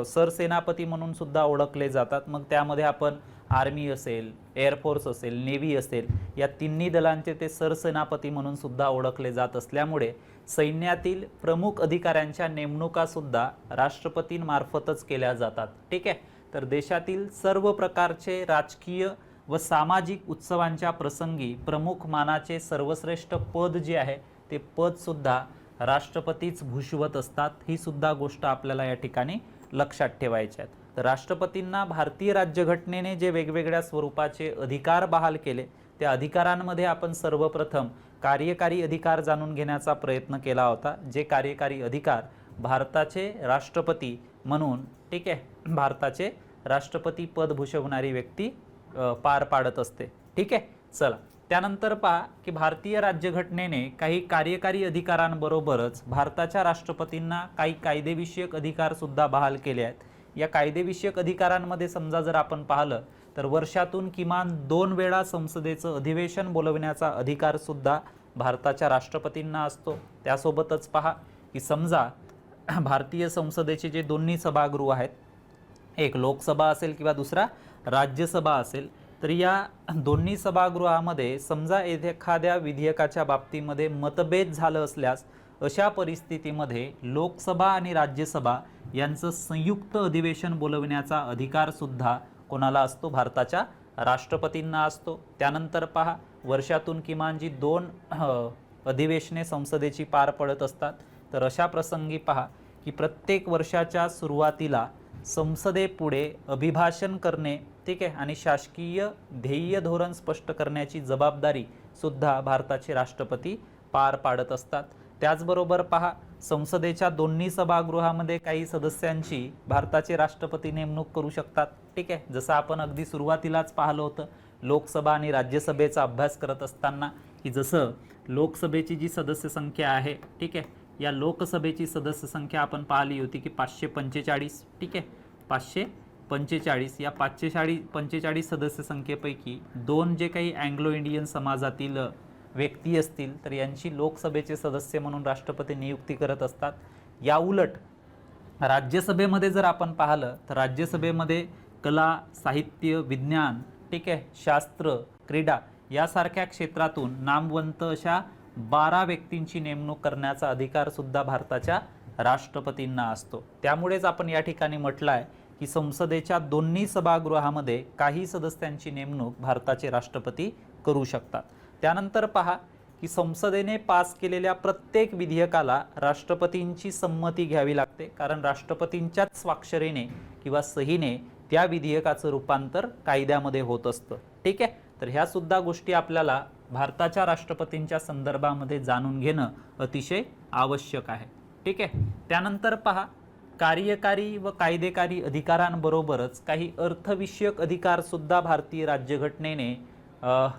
सरसेनापती म्हणून सुद्धा ओळखले जातात. मग त्यामध्ये आपण आर्मी असेल, एअरफोर्स असेल, नेव्ही असेल, या तिन्ही दलांचे ते सरसेनापती म्हणून सुद्धा ओळखले जात असल्यामुळे सैन्यातील प्रमुख अधिकाऱ्यांच्या नेमणुका सुद्धा राष्ट्रपतींमार्फतच केल्या जातात. ठीक आहे. तर देशातील सर्व प्रकारचे राजकीय व सामाजिक उत्सवांच्या प्रसंगी प्रमुख मानाचे सर्वश्रेष्ठ पद जे आहे ते पद सुद्धा राष्ट्रपतीच भूषवत असतात. ही सुद्धा गोष्ट आपल्याला या ठिकाणी लक्षात ठेवायची आहे. तर राष्ट्रपतींना भारतीय राज्यघटनेने जे वेगवेगळ्या स्वरूपाचे अधिकार बहाल केले त्या अधिकारांमध्ये आपण सर्वप्रथम कार्यकारी अधिकार जाणून घेण्याचा प्रयत्न केला होता. जे कार्यकारी अधिकार भारताचे राष्ट्रपती म्हणून ठीक आहे भारताचे राष्ट्रपती पद भूषवणारी व्यक्ती पार पाडत असते. ठीक आहे. चला त्यानंतर पहा की भारतीय राज्यघटनेने काही कार्यकारी अधिकारांबरोबरच भारताच्या राष्ट्रपतींना काही कायदेविषयक अधिकार सुद्धा बहाल केले आहेत. या कायदेविषयक अधिकारांमध्ये समजा जर आपण पाहिलं तर वर्षातून किमान 2 वेळा संसदेचं अधिवेशन बोलवण्याचा अधिकार सुद्धा भारताच्या राष्ट्रपतींना असतो. त्यासोबतच पहा की समजा भारतीय संसदेचे जे दोन्ही सभागृह आहेत, एक लोकसभा असेल किंवा दुसरा राज्यसभा असेल, तर या दोन्ही सभागृहामध्ये समजा एखाद्या विधेयकाच्या बाबतीमध्ये मतभेद झालं असल्यास अशा परिस्थितीमध्ये लोकसभा आणि राज्यसभा यांचं संयुक्त अधिवेशन बोलवण्याचा अधिकार सुद्धा कोणाला असतो, भारताच्या राष्ट्रपतींना असतो. त्यानंतर पहा वर्षातून किमान जी 2 अधिवेशने संसदेची पार पडत असतात, तर अशा प्रसंगी पहा की प्रत्येक वर्षाच्या सुरुवातीला संसदेपुढे अभिभाषण करणे ठीक आहे आणि शासकीय ध्येय धोरण स्पष्ट करण्याची जबाबदारी सुद्धा भारताचे राष्ट्रपती पार पाडत असतात. त्याचबरोबर पहा संसदेच्या दोन्ही सभागृहामध्ये काही सदस्यांची भारताचे राष्ट्रपती नेमणूक करू शकतात. ठीक आहे. जसं आपण अगदी सुरुवातीलाच पाहिलं होतं लोकसभा आणि राज्यसभेचा अभ्यास करत असताना की जसं लोकसभेची जी सदस्य संख्या आहे, ठीक आहे, या लोकसभेची सदस्य संख्या आपण पाहिली होती की 545, ठीक आहे, 545. या 545 सदस्य संख्येपैकी 2 जे काही अँग्लो इंडियन समाजातील व्यक्ती असतील तर यांची लोकसभेचे सदस्य म्हणून राष्ट्रपती नियुक्ती करत असतात. या उलट राज्यसभेमध्ये जर आपण पाहिलं तर राज्यसभेमध्ये कला, साहित्य, विज्ञान, ठीक आहे, शास्त्र, क्रीडा यासारख्या क्षेत्रातून नामवंत अशा 12 व्यक्तींची नेमणूक करण्याचा अधिकार सुद्धा भारताच्या राष्ट्रपतींना असतो. त्यामुळेच आपण या ठिकाणी म्हटलं आहे की संसदेच्या दोन्ही सभागृहामध्ये काही सदस्यांची नेमणूक भारताचे राष्ट्रपती करू शकतात. त्यानंतर पहा की संसदेने पास केलेल्या प्रत्येक विधेयकाला राष्ट्रपतींची संमती घ्यावी लागते, कारण राष्ट्रपतींच्याच स्वाक्षरीने किंवा सहीने त्या विधेयकाचं रूपांतर कायद्यामध्ये होत असतं. ठीक आहे, तर ह्या सुद्धा गोष्टी आपल्याला भारताच्या राष्ट्रपतींच्या संदर्भामध्ये जाणून घेणं अतिशय आवश्यक आहे. ठीक आहे, त्यानंतर पहा कार्यकारी व कायदेकारी अधिकारांबरोबरच काही अर्थविषयक अधिकार सुद्धा भारतीय राज्यघटनेने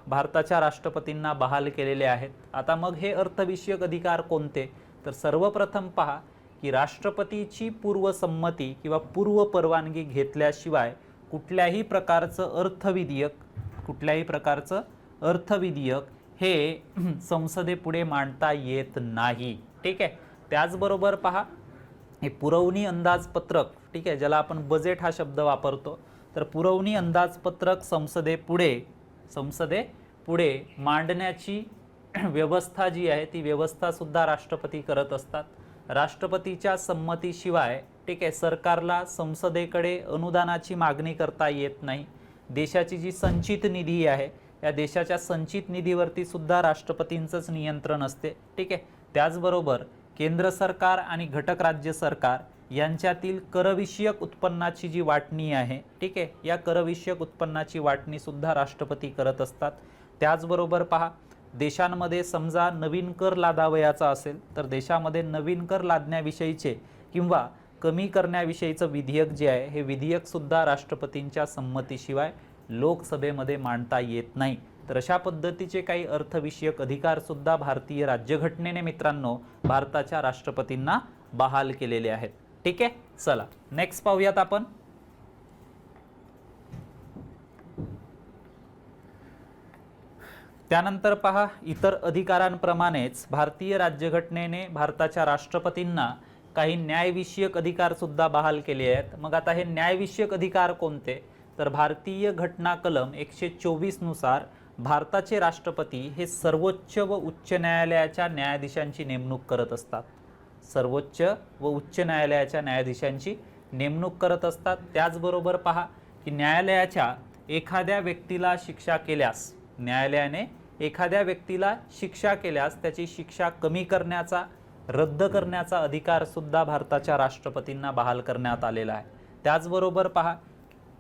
भारताच्या राष्ट्रपतींना बहाल केलेले आहेत. आता मग हे अर्थविषयक अधिकार कोणते, तर सर्वप्रथम पहा की राष्ट्रपतीची पूर्वसंमती किंवा पूर्व परवानगी घेतल्याशिवाय कुठल्याही प्रकारचं अर्थविधेयक हे संसदेपुढे मांडता येत नाही. ठीक आहे, त्याचबरोबर पहा हे पुरवणी अंदाजपत्रक, ठीक आहे, ज्याला आपण बजेट हा शब्द वापरतो, तर पुरवणी अंदाजपत्रक संसदेपुढे मांडण्याची व्यवस्था जी आहे ती व्यवस्था सुद्धा राष्ट्रपती करत असतात. राष्ट्रपतीच्या संमतीशिवाय, ठीक आहे, सरकारला संसदेकडे अनुदानाची मागणी करता येत नाही. देशाची जी संचित निधी आहे या देशाच्या संचित निधीवरती सुद्धा राष्ट्रपतींचंच नियंत्रण असते. ठीक आहे, त्याचबरोबर केंद्र सरकार आणि घटक राज्य सरकार यांच्यातील करविषयक उत्पन्नाची जी वाटणी आहे, ठीक आहे, या करविषयक उत्पन्नाची वाटणी सुद्धा राष्ट्रपती करत असतात. त्याचबरोबर पहा देशांमध्ये समजा नवीन कर लादावयाचा असेल तर देशामध्ये नवीन कर लादण्याविषयीचे किंवा कमी करण्याविषयीचं विधेयक जे आहे हे विधेयक सुद्धा राष्ट्रपतींच्या संमतीशिवाय लोकसभेमध्ये मांडता येत नाही. तर अशा पद्धतीचे काही अर्थविषयक अधिकार सुद्धा भारतीय राज्यघटनेने मित्रांनो भारताच्या राष्ट्रपतींना बहाल केलेले आहेत. ठीक आहे, चला नेक्स्ट पाहूयात आपण. त्यानंतर पहा इतर अधिकारांप्रमाणेच भारतीय राज्यघटनेने भारताच्या राष्ट्रपतींना काही न्यायविषयक अधिकार सुद्धा बहाल केले आहेत. मग आता हे न्यायविषयक अधिकार कोणते, तर भारतीय घटना कलम 124 नुसार भारताचे राष्ट्रपती हे सर्वोच्च व उच्च न्यायालयाच्या न्यायाधीशांची नेमणूक करत असतात. सर्वोच्च व उच्च न्यायालयाच्या न्यायाधीशांची नेमणूक करत असतात. त्याचबरोबर पहा की न्यायालयाने एखाद्या व्यक्तीला शिक्षा केल्यास त्याची शिक्षा कमी करण्याचा, रद्द करण्याचा अधिकार सुद्धा भारताच्या राष्ट्रपतींना बहाल करण्यात आलेला आहे. त्याचबरोबर पहा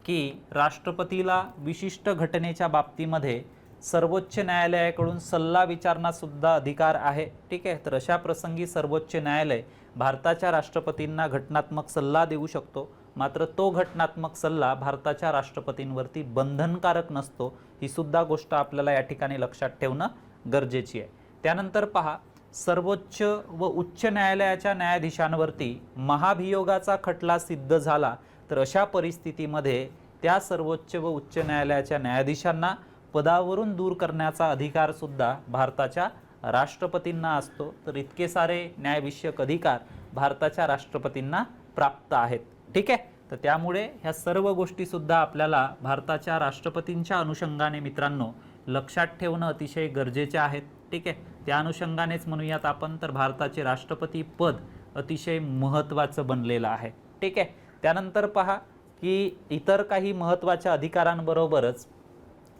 की राष्ट्रपतीला विशिष्ट घटनेच्या बाबतीमध्ये सर्वोच्च न्यायालयाकडून सल्ला विचारणा सुद्धा अधिकार आहे. ठीक आहे, तर अशा प्रसंगी सर्वोच्च न्यायालय भारताच्या राष्ट्रपतींना घटनात्मक सल्ला देऊ शकतो, मात्र तो घटनात्मक सल्ला भारताच्या राष्ट्रपतींवरती बंधनकारक नसतो. ही सुद्धा गोष्ट आपल्याला या ठिकाणी लक्षात ठेवणं गरजेची आहे. त्यानंतर पहा सर्वोच्च व उच्च न्यायालयाच्या न्यायाधीशांवरती महाभियोगाचा खटला सिद्ध झाला तर अशा परिस्थितीमध्ये त्या सर्वोच्च व उच्च न्यायालयाच्या न्यायाधीशांना पदावरून दूर करण्याचा अधिकार सुद्धा भारताच्या राष्ट्रपतींना असतो. तर इतके सारे न्यायविषयक अधिकार भारताच्या राष्ट्रपतींना प्राप्त आहेत. ठीक आहे, तर त्यामुळे ह्या सर्व गोष्टी सुद्धा आपल्याला भारताच्या राष्ट्रपतींच्या अनुषंगाने मित्रांनो लक्षात ठेवणं अतिशय गरजेचे आहेत. ठीक आहे, त्या अनुषंगानेच म्हणूयात आपण तर भारताचे राष्ट्रपती पद अतिशय महत्त्वाचं बनलेलं आहे. ठीक आहे, त्यानंतर पहा की इतर काही महत्त्वाच्या अधिकारांबरोबरच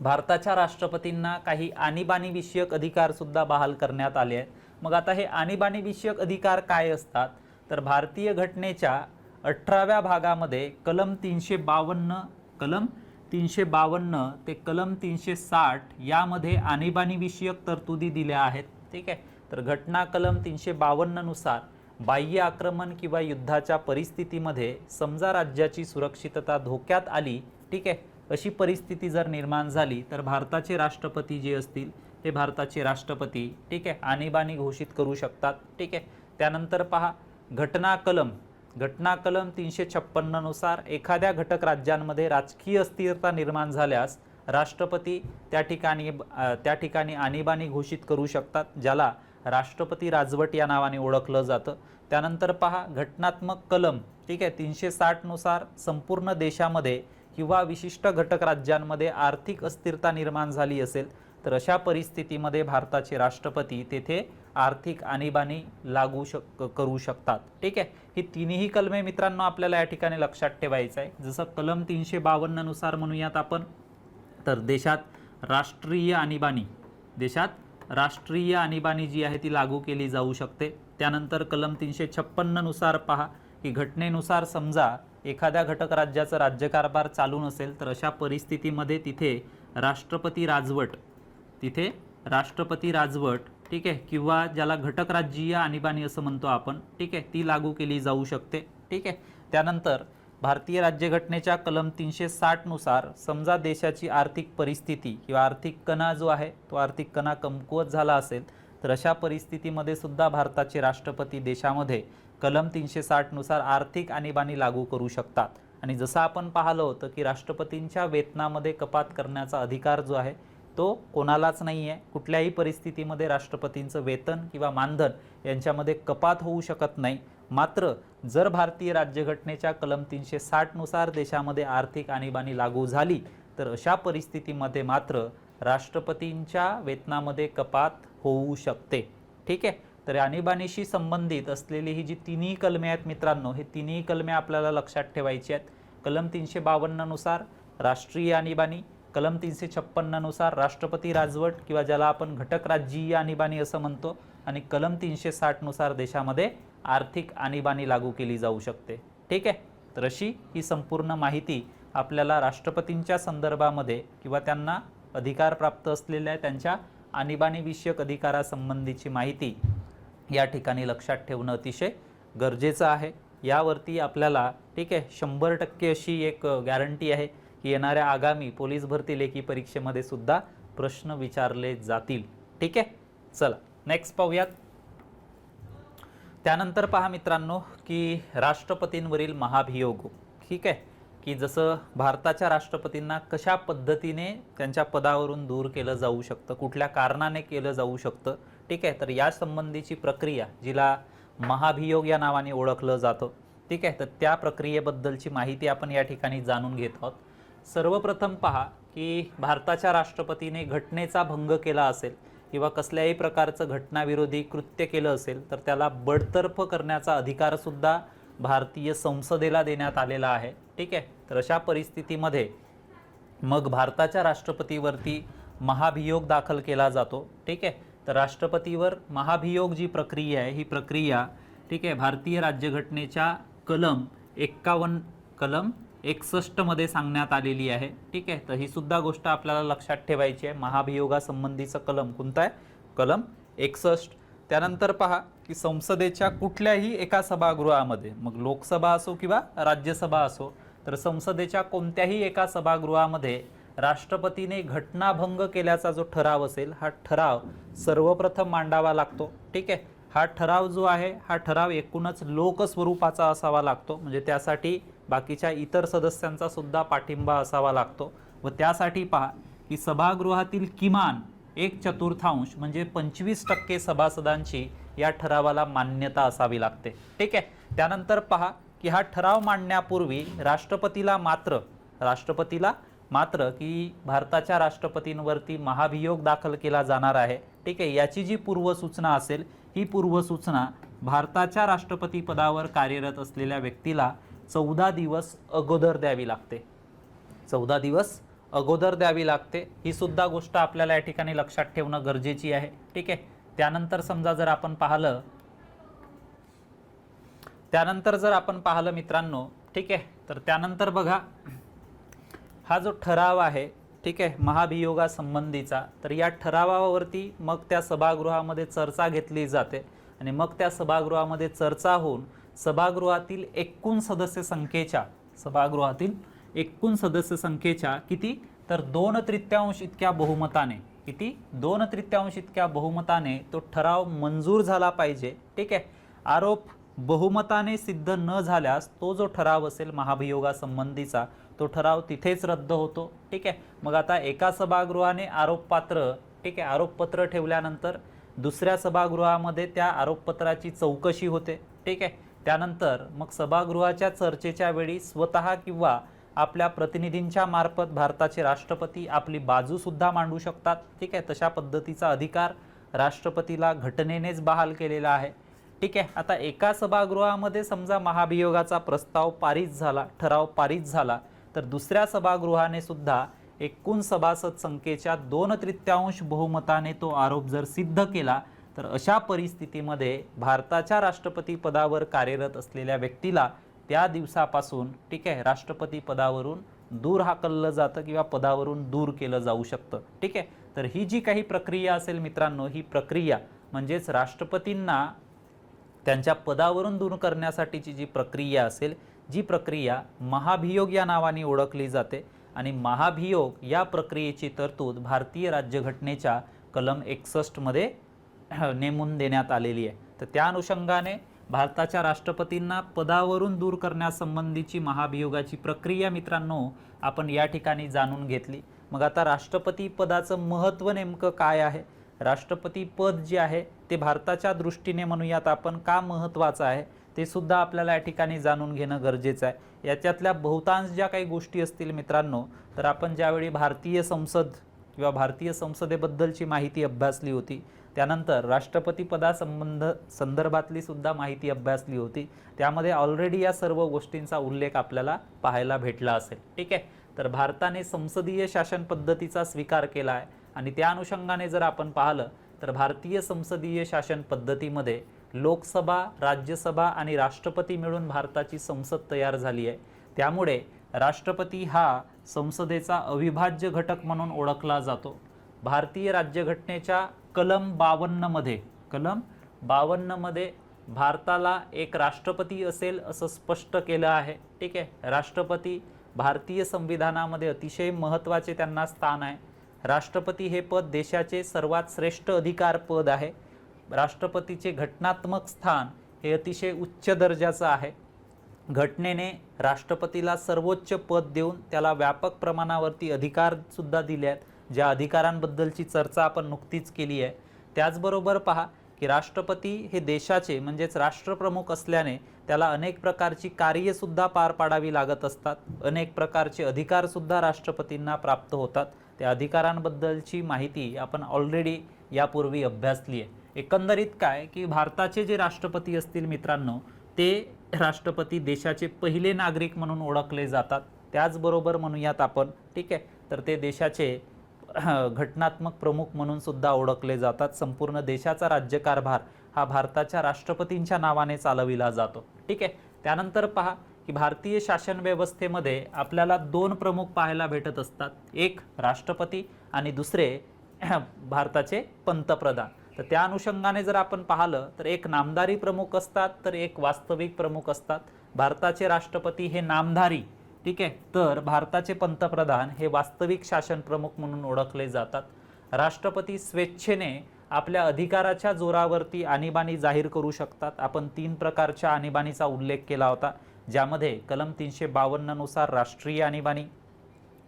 भारताच्या राष्ट्रपतींना काही आणीबाणी विषयक अधिकार सुद्धा बहाल करण्यात आले आहेत. मग आता हे आणीबाणी विषयक अधिकार काय असतात, तर भारतीय घटनेच्या 18व्या भागामध्ये कलम 352 ते कलम 360 यामध्ये आणीबाणी विषयक तरतुदी दिल्या आहेत. ठीक आहे, तर घटना कलम 352 नुसार बाह्य आक्रमण किंवा युद्धाच्या परिस्थितीमध्ये समजा राज्याची सुरक्षितता धोक्यात आली, ठीक आहे, अशी परिस्थिती जर निर्माण झाली तर भारताचे राष्ट्रपती जे असतील हे भारताचे राष्ट्रपती, ठीक आहे, आणीबाणी घोषित करू शकतात, ठीक आहे. त्यानंतर पहा घटना कलम 356 नुसार एखाद्या घटक राज्यांमध्ये राजकीय अस्थिरता निर्माण झाल्यास राष्ट्रपती त्या ठिकाणी आणीबाणी घोषित करू शकतात, ज्याला राष्ट्रपती राजवट या नावाने ओळखलं जातं. त्यानंतर पहा घटनात्मक कलम, ठीक आहे, 360 नुसार संपूर्ण देशामध्ये किंवा विशिष्ट घटक राज्यांमध्ये आर्थिक अस्थिरता निर्माण झाली असेल तर अशा परिस्थितीमध्ये भारताचे राष्ट्रपती तेथे आर्थिक आणीबाणी करू शकतात, ठीक आहे. ही तिन्ही कलमे मित्रांनो आपल्याला या ठिकाणी लक्षात ठेवायचं आहे. जसं कलम 352 नुसार म्हणूयात आपण, तर देशात राष्ट्रीय आणीबाणी जी आहे ती लागू केली जाऊ शकते. त्यानंतर कलम 356 नुसार पहा की घटनेनुसार समजा एखाद्या घटक राज्याचं राज्यकारभार चालू नसेल तर अशा परिस्थितीमध्ये तिथे राष्ट्रपती राजवट, ठीक आहे, किंवा ज्याला घटक राज्यीय आणीबाणी असं म्हणतो आपण, ठीक आहे, ती लागू केली जाऊ शकते, ठीक आहे. त्यानंतर भारतीय राज्यघटनेच्या कलम 360 नुसार समजा देशाची आर्थिक परिस्थिती किंवा आर्थिक कणा जो आहे तो आर्थिक कणा कमकुवत झाला असेल तर अशा परिस्थितीमध्ये सुद्धा भारताचे राष्ट्रपती देशामध्ये कलम 360 नुसार आर्थिक आणीबाणी लागू करू शकतात. आणि जसं आपण पाहिलं होतं की राष्ट्रपतींच्या वेतनामध्ये कपात करण्याचा अधिकार जो आहे तो कोणालाच नाही आहे. कुठल्याही परिस्थितीमध्ये राष्ट्रपतींचं वेतन किंवा मानधन यांच्यामध्ये कपात होऊ शकत नाही. मात्र जर भारतीय राज्यघटनेच्या कलम 360 नुसार देशामध्ये आर्थिक आणीबाणी लागू झाली तर अशा परिस्थितीमध्ये मात्र राष्ट्रपतींच्या वेतनामध्ये कपात होऊ शकते, ठीक आहे. तर आणीबाणीशी संबंधित असलेली ही जी तिन्ही कलमे आहेत मित्रांनो, हे तिन्ही कलमे आपल्याला लक्षात ठेवायची आहेत. कलम 352 नुसार राष्ट्रीय आणीबाणी, कलम 356 नुसार राष्ट्रपती राजवट किंवा ज्याला आपण घटक राज्यीय आणीबाणी असं म्हणतो, आणि कलम 360 नुसार देशामध्ये आर्थिक आणीबाणी लागू केली जाऊ शकते, ठीक आहे. तर अशी ही संपूर्ण माहिती आपल्याला राष्ट्रपतींच्या संदर्भामध्ये किंवा त्यांना अधिकार प्राप्त असलेल्या त्यांच्या आणीबाणी विषयक अधिकारासंबंधीची माहिती या ठिकाणी लक्षात ठेवणं अतिशय गरजेचं आहे. यावरती आपल्याला, ठीक आहे, 100% अशी एक गॅरंटी आहे की येणाऱ्या आगामी पोलीस भरती लेखी परीक्षेमध्ये सुद्धा प्रश्न विचारले जातील, ठीक आहे. चला नेक्स्ट पाहूयात. त्यानंतर पहा मित्रांनो की राष्ट्रपतींवरील महाभियोग, ठीक आहे, की जसं भारताच्या राष्ट्रपतींना कशा पद्धतीने त्यांच्या पदावरून दूर केलं जाऊ शकतं, कुठल्या कारणाने केलं जाऊ शकतं, ठीक आहे. तर या संबंधीची प्रक्रिया जिला महाभियोग या नावाने ओळखलं जातं, ठीक आहे. तर त्या प्रक्रियेबद्दलची माहिती आपण या ठिकाणी जाणून घेत आहोत. सर्वप्रथम पहा की भारताच्या राष्ट्रपतीने घटनेचा भंग केला असेल किंवा कसल्याही प्रकारचं घटनाविरोधी कृत्य केलं असेल तर त्याला बडतर्फ करण्याचा अधिकार सुद्धा भारतीय संसदेला देण्यात आलेला आहे, ठीक आहे. तर अशा परिस्थितीमध्ये मग भारताच्या राष्ट्रपतीवरती महाभियोग दाखल केला जातो, ठीक आहे. तर राष्ट्रपतीवर महाभियोग जी प्रक्रिया आहे ही प्रक्रिया, ठीक आहे, भारतीय राज्यघटनेच्या कलम 61 मध्ये सांगण्यात आलेली आहे, ठीक आहे. तर ही सुद्धा गोष्ट आपल्याला लक्षात ठेवायची आहे. महाभियोगासंबंधीचं कलम कोणतं आहे? कलम 61. त्यानंतर पहा की संसदेच्या कुठल्याही एका सभागृहामध्ये, मग लोकसभा असो किंवा राज्यसभा असो, तर संसदेच्या कोणत्याही एका सभागृहामध्ये राष्ट्रपतीने घटनाभंग केल्याचा जो ठराव असेल हा ठराव सर्वप्रथम मांडावा लागतो, ठीक आहे. हा ठराव जो आहे हा ठराव एकूणच लोकस्वरूपाचा असावा लागतो, म्हणजे त्यासाठी बाकीच्या इतर सदस्यांचा सुद्धा पाठिंबा असावा लागतो. व त्यासाठी पहा की सभागृहातील किमान 1/4 म्हणजे 25% सभासदांची या ठरावाला मान्यता असावी लागते, ठीक आहे. त्यानंतर पहा की हा ठराव मांडण्यापूर्वी राष्ट्रपतीला मात्र की भारताच्या राष्ट्रपतींवरती महाभियोग दाखल केला जाणार आहे, ठीक आहे, याची जी पूर्वसूचना असेल ही पूर्वसूचना भारताच्या राष्ट्रपती पदावर कार्यरत असलेल्या व्यक्तीला 14 दिवस अगोदर द्यावी लागते. 14 दिवस अगोदर द्यावी लागते. ही सुद्धा गोष्ट आपल्याला या ठिकाणी लक्षात ठेवणं गरजेची आहे, ठीक आहे. त्यानंतर समजा जर आपण पाहिलं मित्रांनो, ठीक आहे, तर त्यानंतर बघा हा जो ठराव आहे, ठीक आहे, महाभियोगासंबंधीचा, तर या ठरावावरती मग त्या सभागृहामध्ये चर्चा घेतली जाते आणि मग त्या सभागृहामध्ये चर्चा होऊन सभागृहातील एकूण सदस्य संख्येच्या किती, तर 2/3 इतक्या बहुमताने, किती 2/3 इतक्या बहुमताने तो ठराव मंजूर झाला पाहिजे. ठीक आहे. आरोप बहुमताने सिद्ध न झाल्यास तो जो ठराव असेल महाभियोगासंबंधीचा तो ठराव तिथेच रद्द होतो. ठीक आहे. मग आता एका सभागृहाने आरोपपात्र ठीक आहे आरोपपत्र ठेवल्यानंतर दुसऱ्या सभागृहामध्ये त्या आरोपपत्राची चौकशी होते. ठीक आहे. त्यानंतर मग सभागृहाच्या चर्चेच्या वेळी स्वतः किंवा आपल्या प्रतिनिधींच्या मार्फत भारताचे राष्ट्रपती आपली बाजू सुद्धा मांडू शकतात. ठीक आहे. तशा पद्धतीचा अधिकार राष्ट्रपतीला घटनेनेच बहाल केलेला आहे. ठीक आहे. आता एका सभागृहामध्ये समजा महाभियोगाचा प्रस्ताव पारित झाला, ठराव पारित झाला, तर दुसऱ्या सभागृहाने सुद्धा एकूण सभासद संख्येच्या 2/3 बहुमताने तो आरोप जर सिद्ध केला तर अशा परिस्थितीमध्ये भारताच्या राष्ट्रपती पदावर कार्यरत असलेल्या व्यक्तीला त्या दिवसापासून ठीक आहे राष्ट्रपती पदावरून दूर हाकललं जातं किंवा पदावरून दूर केलं जाऊ शकतं. ठीक आहे. तर ही जी काही प्रक्रिया असेल मित्रांनो, ही प्रक्रिया म्हणजेच राष्ट्रपतींना त्यांच्या पदावरून दूर करण्यासाठीची जी प्रक्रिया असेल, जी प्रक्रिया महाभियोग या नावाने ओळखली जाते आणि महाभियोग या प्रक्रियेची तरतूद भारतीय राज्यघटनेच्या कलम 61 मध्ये नेमून देण्यात आलेली आहे. तर त्या अनुषंगाने भारताच्या राष्ट्रपतींना पदावरून दूर करण्यासंबंधीची महाभियोगाची प्रक्रिया मित्रांनो आपण या ठिकाणी जाणून घेतली. मग आता राष्ट्रपती पदाचं महत्त्व नेमकं काय आहे, राष्ट्रपती पद जे आहे ते भारताच्या दृष्टीने म्हणूयात आपण का महत्त्वाचं आहे ते सुद्धा आपल्याला या ठिकाणी जाणून घेणं गरजेचं आहे. याच्यातल्या बहुतांश ज्या काही गोष्टी असतील मित्रांनो, तर आपण ज्यावेळी भारतीय संसद किंवा भारतीय संसदेबद्दलची माहिती अभ्यासली होती, त्यानंतर राष्ट्रपती संदर्भातली सुद्धा माहिती अभ्यासली होती, त्यामध्ये ऑलरेडी या सर्व गोष्टींचा उल्लेख आपल्याला पाहायला भेटला असेल. ठीक आहे. तर भारताने संसदीय शासन पद्धतीचा स्वीकार केला आहे आणि त्या अनुषंगाने जर आपण पाहिलं तर भारतीय संसदीय शासन पद्धतीमध्ये लोकसभा, राज्यसभा आणि राष्ट्रपती मिळून भारताची संसद तयार झाली आहे. त्यामुळे राष्ट्रपती हा संसदेचा अविभाज्य घटक म्हणून ओळखला जातो. भारतीय राज्यघटनेच्या कलम 52 मध्ये भारताला एक राष्ट्रपती असेल असं स्पष्ट केलं आहे. ठीक आहे. राष्ट्रपती भारतीय संविधानामध्ये अतिशय महत्त्वाचे त्यांना स्थान आहे. राष्ट्रपती हे पद देशाचे सर्वात श्रेष्ठ अधिकार पद आहे. राष्ट्रपतीचे घटनात्मक स्थान हे अतिशय उच्च दर्जाचं आहे. घटनेने राष्ट्रपतीला सर्वोच्च पद देऊन त्याला व्यापक प्रमाणावरती अधिकार सुद्धा दिले आहेत, ज्या अधिकारांबद्दलची चर्चा आपण नुकतीच केली आहे. त्याचबरोबर पहा की राष्ट्रपती हे देशाचे म्हणजेच राष्ट्रप्रमुख असल्याने त्याला अनेक प्रकारची कार्य सुद्धा पार पाडावी लागत असतात. अनेक प्रकारचे अधिकार सुद्धा राष्ट्रपतींना प्राप्त होतात. त्या अधिकारांबद्दलची माहिती आपण ऑलरेडी यापूर्वी अभ्यासली आहे. एकंदरीत काय की भारताचे जे राष्ट्रपती असतील मित्रांनो, ते राष्ट्रपती देशाचे पहिले नागरिक म्हणून ओळखले जातात. त्याचबरोबर म्हणूयात आपण ठीक आहे, तर ते देशाचे घटनात्मक प्रमुख म्हणून सुद्धा ओळखले जातात. संपूर्ण देशाचा राज्यकारभार हा भारताच्या राष्ट्रपतींच्या नावाने चालविला जातो. ठीक आहे. त्यानंतर पहा की भारतीय शासन व्यवस्थेमध्ये आपल्याला 2 प्रमुख पाहायला भेटत असतात, एक राष्ट्रपती आणि दुसरे भारताचे पंतप्रधान. तर त्या अनुषंगाने जर आपण पाहिलं तर एक नामधारी प्रमुख असतात तर एक वास्तविक प्रमुख असतात. भारताचे राष्ट्रपती हे नामधारी, ठीक आहे, तर भारताचे पंतप्रधान हे वास्तविक शासन प्रमुख म्हणून ओळखले जातात. राष्ट्रपती स्वेच्छेने आपल्या अधिकाराच्या जोरावरती आणीबाणी जाहीर करू शकतात. आपण 3 प्रकारच्या आणीबाणीचा उल्लेख केला होता, ज्यामध्ये कलम 352 नुसार राष्ट्रीय आणीबाणी,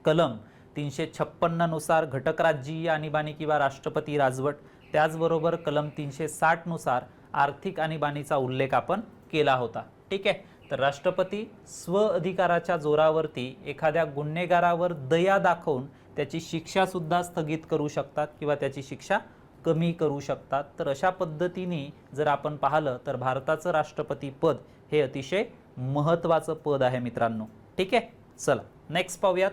कलम 356 नुसार घटकराज्यीय आणीबाणी किंवा राष्ट्रपती राजवट, त्याचबरोबर कलम 360 नुसार आर्थिक आणीबाणीचा उल्लेख आपण केला होता. ठीक आहे. तर राष्ट्रपती स्व अधिकाराच्या जोरावरती एखाद्या गुन्हेगारावर दया दाखवून त्याची शिक्षा सुद्धा स्थगित करू शकतात किंवा त्याची शिक्षा कमी करू शकतात. तर अशा पद्धतीने जर आपण पाहिलं तर भारताचं राष्ट्रपती पद हे अतिशय महत्त्वाचं पद आहे मित्रांनो. ठीक आहे. चला नेक्स्ट पाहूयात.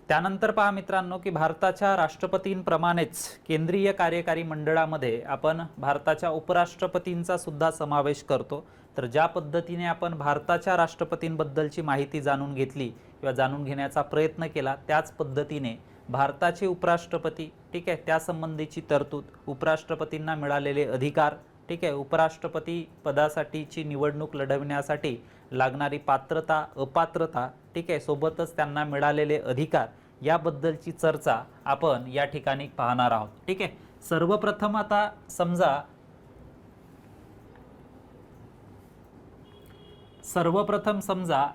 त्यानंतर पहा मित्रांनो की भारताच्या राष्ट्रपतींप्रमाणेच केंद्रीय कार्यकारी मंडळामध्ये आपण भारताच्या उपराष्ट्रपतींचा सुद्धा समावेश करतो. तर ज्या पद्धतीने आपण भारताच्या राष्ट्रपतींबद्दलची माहिती जाणून घेतली किंवा जाणून घेण्याचा प्रयत्न केला, त्याच पद्धतीने भारताचे उपराष्ट्रपती, ठीक आहे, त्यासंबंधीची तरतूद, उपराष्ट्रपतींना मिळालेले अधिकार, ठीक आहे, उपराष्ट्रपती पदासाठीची निवडणूक लढवण्यासाठी लागणारी पात्रता, अपात्रता, ठीक आहे, सोबतच त्यांना मिळालेले अधिकार, याबद्दलची चर्चा आपण या ठिकाणी पाहणार आहोत। ठीक आहे, सर्वप्रथम आता समजा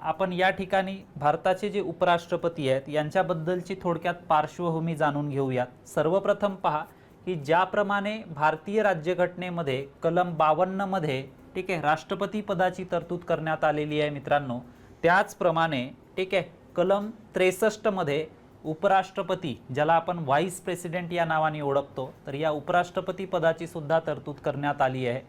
आपण या ठिकाणी भारताचे जे उपराष्ट्रपती आहेत यांच्याबद्दलची थोडक्यात पार्श्वभूमी जाणून घेऊयात। सर्वप्रथम पहा की ज्याप्रमाणे भारतीय राज्यघटनेमध्ये कलम 52 मध्ये ठीक आहे राष्ट्रपती पदाची तरतूद करण्यात आलेली आहे मित्रांनो, त्याचप्रमाणे ठीक आहे कलम 63 मध्ये उपराष्ट्रपती ज्याला आपण व्हाईस प्रेसिडेंट या नावाने ओळखतो, तर या उपराष्ट्रपती पदाची सुद्धा तरतूद करण्यात आली आहे।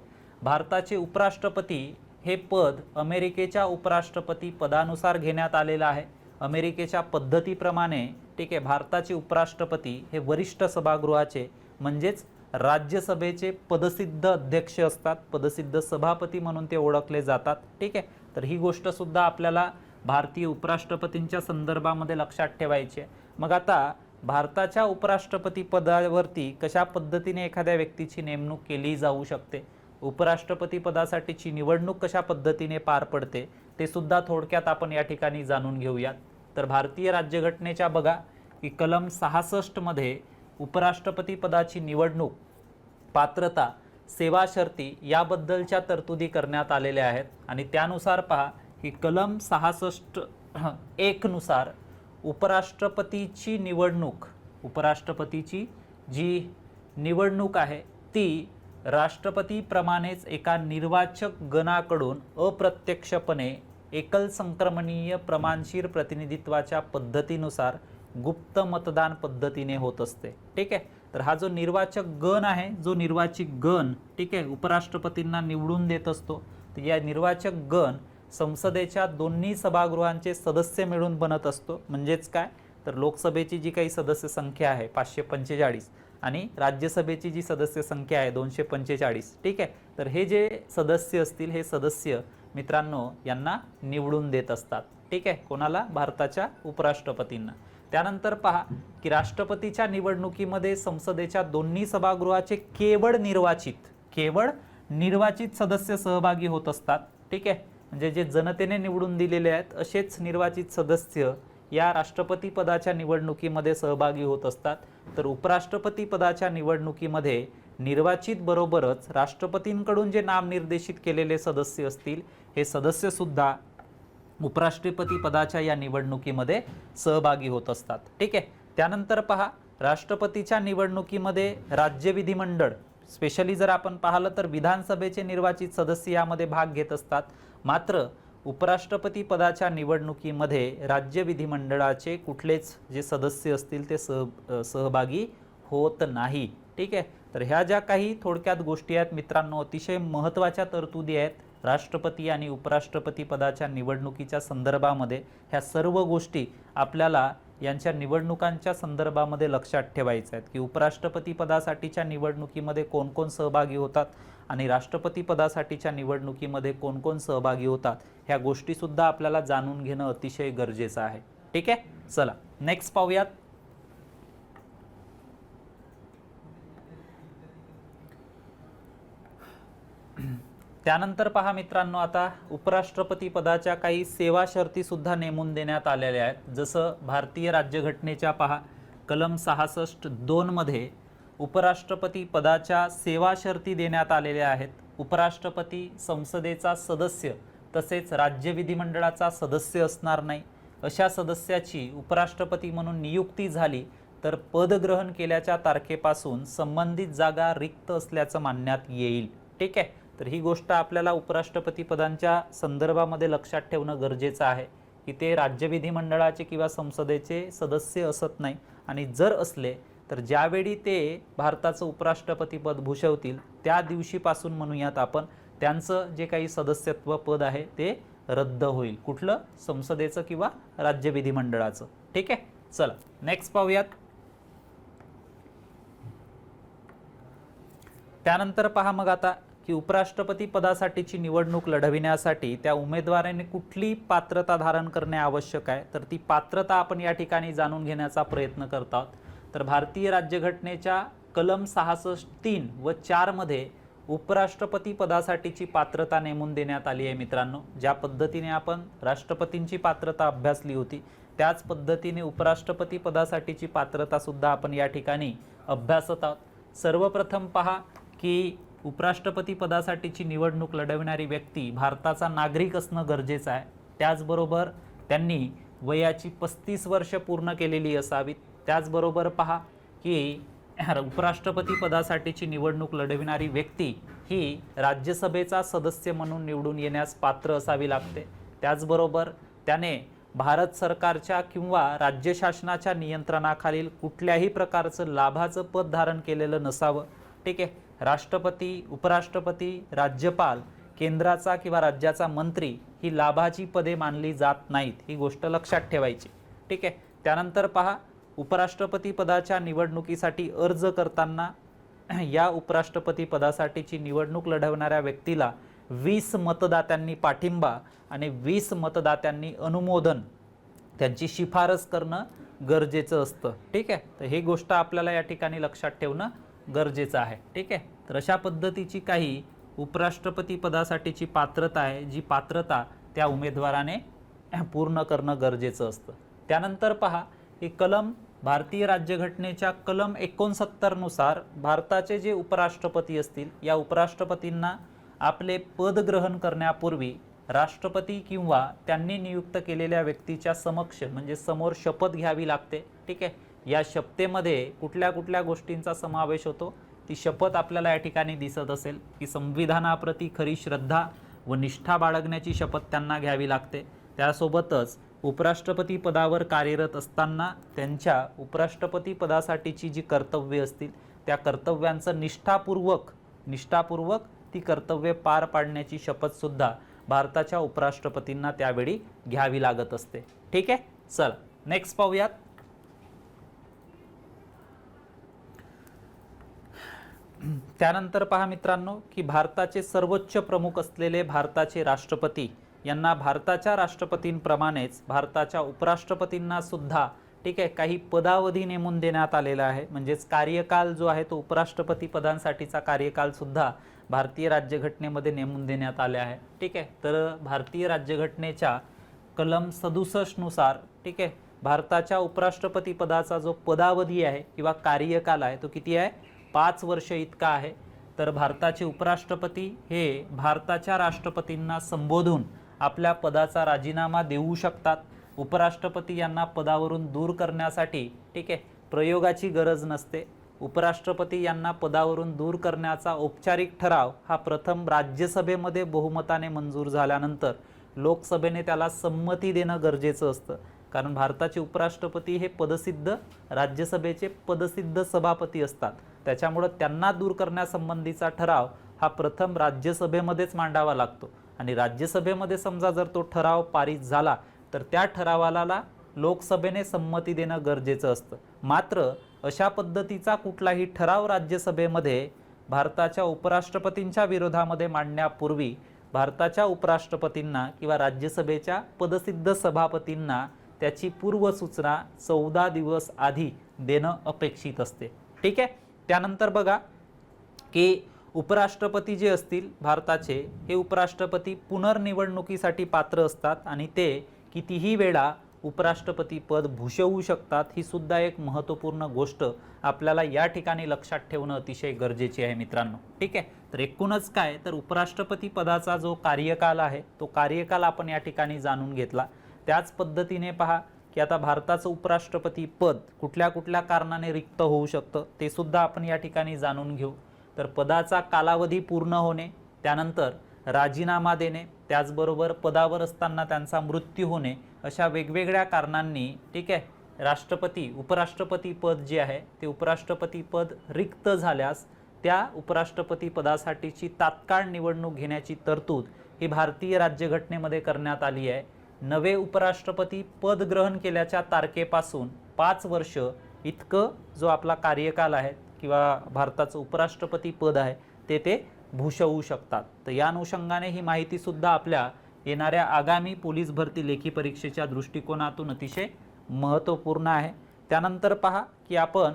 भारताचे उपराष्ट्रपती हे पद अमेरिकेच्या उपराष्ट्रपती पदानुसार घेण्यात आलेलं आहे। अमेरिकेच्या पद्धतीप्रमाणे ठीक आहे भारताचे उपराष्ट्रपती हे वरिष्ठ सभागृहाचे म्हणजेच राज्यसभेचे पदसिद्ध अध्यक्ष असतात, पदसिद्ध सभापती म्हणून ते ओळखले जातात। ठीक आहे, तर ही गोष्ट सुद्धा आपल्याला भारतीय उपराष्ट्रपतींच्या संदर्भामध्ये लक्षात ठेवायची आहे। मग आता भारताच्या उपराष्ट्रपती पदावरती कशा पद्धतीने एखाद्या व्यक्तीची नेमणूक केली जाऊ शकते, उपराष्ट्रपती पदासाठीची निवडणूक कशा पद्धतीने पार पडते ते सुद्धा थोडक्यात आपण या ठिकाणी जाणून घेऊयात। तर भारतीय राज्यघटनेच्या बघा की कलम 66 मध्ये उपराष्ट्रपती पदाची निवडणूक, पात्रता, सेवा शर्ती याबद्दलच्या तरतुदी करण्यात आलेल्या आहेत आणि त्यानुसार पहा की कलम 66(1) नुसार उपराष्ट्रपतीची जी निवडणूक आहे ती राष्ट्रपतीप्रमाणेच एका निर्वाचक गणाकडून अप्रत्यक्षपणे एकल संक्रमणीय प्रमाणशीर प्रतिनिधित्वाच्या पद्धतीनुसार गुप्त मतदान पद्धतीने होत असते। ठीक आहे, तर हा जो निर्वाचक गण आहे, जो निर्वाचित गण ठीक आहे उपराष्ट्रपतींना निवडून देत असतो, तर या निर्वाचक गण संसदेच्या दोन्ही सभागृहांचे सदस्य मिळून बनत असतो। म्हणजेच काय, तर लोकसभेची जी काही सदस्य संख्या आहे 545 आणि राज्यसभेची जी सदस्य संख्या आहे 245। ठीक आहे, तर हे जे सदस्य असतील हे सदस्य मित्रांनो यांना निवडून देत असतात। ठीक आहे, कोणाला, भारताच्या उपराष्ट्रपतींना। त्यानंतर पहा की राष्ट्रपतीच्या निवडणुकीमध्ये संसदेच्या दोन्ही सभागृहाचे केवळ निर्वाचित सदस्य सहभागी होत असतात। ठीक आहे, म्हणजे जे जनतेने निवडून दिलेले आहेत असेच निर्वाचित सदस्य या राष्ट्रपती पदाच्या निवडणुकीमध्ये सहभागी होत असतात। तर उपराष्ट्रपती पदाच्या निवडणुकीमध्ये निर्वाचित बरोबरच राष्ट्रपतींकडून जे नामनिर्देशित केलेले सदस्य असतील हे सदस्य सुद्धा उपराष्ट्रपती पदाच्या या निवडणुकीमध्ये सहभागी होत असतात। ठीक आहे, त्यानंतर पहा राष्ट्रपतीच्या निवडणुकीमध्ये राज्य विधिमंडळ, स्पेशली जर आपण पाहिलं तर विधानसभेचे निर्वाचित सदस्य यामध्ये भाग घेत असतात, मात्र उपराष्ट्रपती पदाच्या निवडणुकीमध्ये राज्य विधिमंडळाचे कुठलेच जे सदस्य असतील ते सहभागी होत नाही। ठीक आहे, तर ह्या ज्या काही थोडक्यात गोष्टी आहेत मित्रांनो, अतिशय महत्त्वाच्या तरतुदी आहेत राष्ट्रपती आणि उपराष्ट्रपती पदाच्या निवडणुकीच्या संदर्भामध्ये। ह्या सर्व गोष्टी आपल्याला यांच्या निवडणुकांच्या संदर्भामध्ये लक्षात ठेवायच्या आहेत की उपराष्ट्रपती पदासाठीच्या निवडणुकीमध्ये कोण कोण सहभागी होतात आणि राष्ट्रपती पदासाठीच्या निवडणुकीमध्ये कोण कोण सहभागी होतात, ह्या गोष्टी सुद्धा आपल्याला जाणून घेणं अतिशय गरजेचं आहे। ठीक आहे, चला नेक्स्ट पाहूयात। त्यानंतर पहा मित्रांनो, आता उपराष्ट्रपती पदाच्या काही सेवा शर्ती सुद्धा नेमून देण्यात आलेल्या आहेत। जसं भारतीय राज्यघटनेच्या पहा कलम 66(2) मध्ये उपराष्ट्रपती पदाच्या सेवा शर्ती देण्यात आलेल्या आहेत। उपराष्ट्रपती संसदेचा सदस्य तसेच राज्य विधिमंडळाचा सदस्य असणार नाही। अशा सदस्याची उपराष्ट्रपती म्हणून नियुक्ती झाली तर पदग्रहण केल्याच्या तारखेपासून संबंधित जागा रिक्त असल्याचं मानण्यात येईल। ठीक आहे, तर ही गोष्ट आपल्याला उपराष्ट्रपती पदांच्या संदर्भामध्ये लक्षात ठेवणं गरजेचं आहे की ते राज्य विधिमंडळाचे किंवा संसदेचे सदस्य असत नाही आणि जर असले तर ज्यावेळी ते भारताचं उपराष्ट्रपती पद भूषवतील त्या दिवशीपासून म्हणूयात आपण त्यांचं जे काही सदस्यत्व पद आहे ते रद्द होईल, कुठलं, संसदेचं किंवा राज्य विधिमंडळाचं। ठीक आहे, चला नेक्स्ट पाहूयात। त्यानंतर पहा मग आता की उपराष्ट्रपती पदासाठीची निवडणूक लढविण्यासाठी त्या उमेदवाराने कुठली पात्रता धारण करणे आवश्यक आहे, तर ती पात्रता आपण या ठिकाणी जाणून घेण्याचा प्रयत्न करत आहोत। तर भारतीय राज्यघटनेच्या कलम 66(3) व 4 मध्ये उपराष्ट्रपती पदासाठीची पात्रता नेमून देण्यात आली आहे मित्रांनो। ज्या पद्धतीने आपण राष्ट्रपतींची पात्रता अभ्यासली होती त्याच पद्धतीने उपराष्ट्रपती पदासाठीची पात्रता सुद्धा आपण या ठिकाणी अभ्यासत आहोत। सर्वप्रथम पहा की उपराष्ट्रपती पदासाठीची निवडणूक लढवणारी व्यक्ती भारताचा नागरिक असणं गरजेचं आहे। त्याचबरोबर त्यांनी वयाची 35 वर्ष पूर्ण केलेली असावीत। त्याचबरोबर पहा की उपराष्ट्रपती पदासाठीची निवडणूक लढविणारी व्यक्ती ही राज्यसभेचा सदस्य म्हणून निवडून येण्यास पात्र असावी लागते। त्याचबरोबर त्याने भारत सरकारच्या किंवा राज्य शासनाच्या नियंत्रणाखालील कुठल्याही प्रकारचं लाभाचं पद धारण केलेलं नसावं। ठीक आहे, राष्ट्रपती, उपराष्ट्रपती, राज्यपाल, केंद्राचा किंवा राज्याचा मंत्री ही लाभाची पदे मानली जात नाहीत, ही गोष्ट लक्षात ठेवायची। ठीक आहे, त्यानंतर पहा उपराष्ट्रपती पदाच्या निवडणुकीसाठी अर्ज करताना या उपराष्ट्रपती पदासाठीची निवडणूक लढवणाऱ्या व्यक्तीला 20 मतदात्यांनी पाठिंबा आणि 20 मतदात्यांनी अनुमोदन त्यांची शिफारस करणं गरजेचं असतं। ठीक आहे, तर ही गोष्ट आपल्याला या ठिकाणी लक्षात ठेवणं गरजेचं आहे। ठीक आहे, तर अशा पद्धतीची काही उपराष्ट्रपती पदासाठीची पात्रता आहे, जी पात्रता त्या उमेदवाराने पूर्ण करणं गरजेचं असतं। त्यानंतर पहा की भारतीय राज्यघटनेच्या कलम 69 नुसार भारताचे जे उपराष्ट्रपती असतील या उपराष्ट्रपतींना आपले पद ग्रहण करण्यापूर्वी राष्ट्रपती किंवा त्यांनी नियुक्त केलेल्या व्यक्तीच्या समक्ष म्हणजे समोर शपथ घ्यावी लागते। ठीक आहे, या शपथेमध्ये कुठल्या कुठल्या गोष्टींचा समावेश होतो ती शपथ आपल्याला या ठिकाणी दिसत असेल की संविधानाप्रती खरी श्रद्धा व निष्ठा बाळगण्याची शपथ त्यांना घ्यावी लागते। त्यासोबतच उपराष्ट्रपती पदावर कार्यरत असताना त्यांच्या उपराष्ट्रपती पदासाठीची जी कर्तव्ये असतील त्या कर्तव्यांचं निष्ठापूर्वक ती कर्तव्ये पार पाडण्याची शपथ सुद्धा भारताच्या उपराष्ट्रपतींना त्यावेळी घ्यावी लागत असते। ठीक आहे, चला नेक्स्ट पाहूयात। त्यानंतर पहा मित्रांनो की भारताचे सर्वोच्च प्रमुख असलेले भारताचे राष्ट्रपती यांना भारताच्या राष्ट्रपतींप्रमाणेच भारताच्या उपराष्ट्रपतींना सुद्धा ठीक आहे काही पदावधी नेमून देण्यात आलेला आहे। म्हणजेच कार्यकाल जो आहे तो उपराष्ट्रपती पदांसाठीचा कार्यकाल सुद्धा भारतीय राज्यघटनेमध्ये नेमून देण्यात आले आहे। ठीक आहे, तर भारतीय राज्यघटनेच्या कलम 67 नुसार ठीक आहे भारताच्या उपराष्ट्रपती पदाचा जो पदावधी आहे किंवा कार्यकाल आहे तो किती आहे, 5 वर्ष इतका आहे। तर भारताचे उपराष्ट्रपती हे भारताच्या राष्ट्रपतींना संबोधून आपल्या पदाचा राजीनामा देऊ शकतात। उपराष्ट्रपती यांना पदावरून दूर करण्यासाठी ठीक आहे प्रयोगाची गरज नसते। उपराष्ट्रपती यांना पदावरून दूर करण्याचा औपचारिक ठराव हा प्रथम राज्यसभेमध्ये बहुमताने मंजूर झाल्यानंतर लोकसभेने त्याला संमती देणं गरजेचं असतं। कारण भारताचे उपराष्ट्रपती हे पदसिद्ध राज्यसभेचे पदसिद्ध सभापती असतात, त्याच्यामुळे त्यांना दूर करण्यासंबंधीचा ठराव हा प्रथम राज्यसभेमध्येच मांडावा लागतो आणि राज्यसभेमध्ये समजा जर तो ठराव पारित झाला तर त्या ठरावाला लोकसभेने संमती देणं गरजेचं असतं। मात्र अशा पद्धतीचा कुठलाही ठराव राज्यसभेमध्ये भारताच्या उपराष्ट्रपतींच्या विरोधामध्ये मांडण्यापूर्वी भारताच्या उपराष्ट्रपतींना किंवा राज्यसभेच्या पदसिद्ध सभापतींना त्याची पूर्वसूचना 14 दिवस आधी देणं अपेक्षित असते। ठीक आहे, त्यानंतर बघा की उपराष्ट्रपती जे असतील भारताचे हे उपराष्ट्रपती पुनर्निवडणुकीसाठी पात्र असतात आणि ते कितीही वेळा उपराष्ट्रपती पद भूषवू शकतात। ही सुद्धा एक महत्त्वपूर्ण गोष्ट आपल्याला या ठिकाणी लक्षात ठेवणं अतिशय गरजेचे आहे मित्रांनो। ठीक आहे, तर एकूणच काय तर उपराष्ट्रपती पदाचा जो कार्यकाल आहे तो कार्यकाल आपण या ठिकाणी जाणून घेतला। त्याच पद्धतीने पहा की आता भारताचं उपराष्ट्रपती पद कुठल्या कुठल्या कारणाने रिक्त होऊ शकतं ते सुद्धा आपण या ठिकाणी जाणून घेऊ। तर पदाचा कालावधी पूर्ण होणे, त्यानंतर राजीनामा देणे, त्याचबरोबर पदावर असताना त्यांचा मृत्यू होणे, अशा वेगवेगळ्या कारणांनी ठीक आहे उपराष्ट्रपती पद जे आहे ते उपराष्ट्रपती पद रिक्त झाल्यास त्या उपराष्ट्रपती पदासाठीची तात्काळ निवडणूक घेण्याची तरतूद ही भारतीय राज्यघटनेमध्ये करण्यात आली आहे। नवे उपराष्ट्रपती पद ग्रहण केल्याच्या तारखेपासून 5 वर्ष इतकं जो आपला कार्यकाल आहे किंवा भारताचं उपराष्ट्रपती पद आहे ते भूषवू शकतात। तर या अनुषंगाने ही माहिती सुद्धा आपल्या येणाऱ्या आगामी पोलीस भरती लेखी परीक्षेच्या दृष्टिकोनातून अतिशय महत्त्वपूर्ण आहे। त्यानंतर पहा की आपण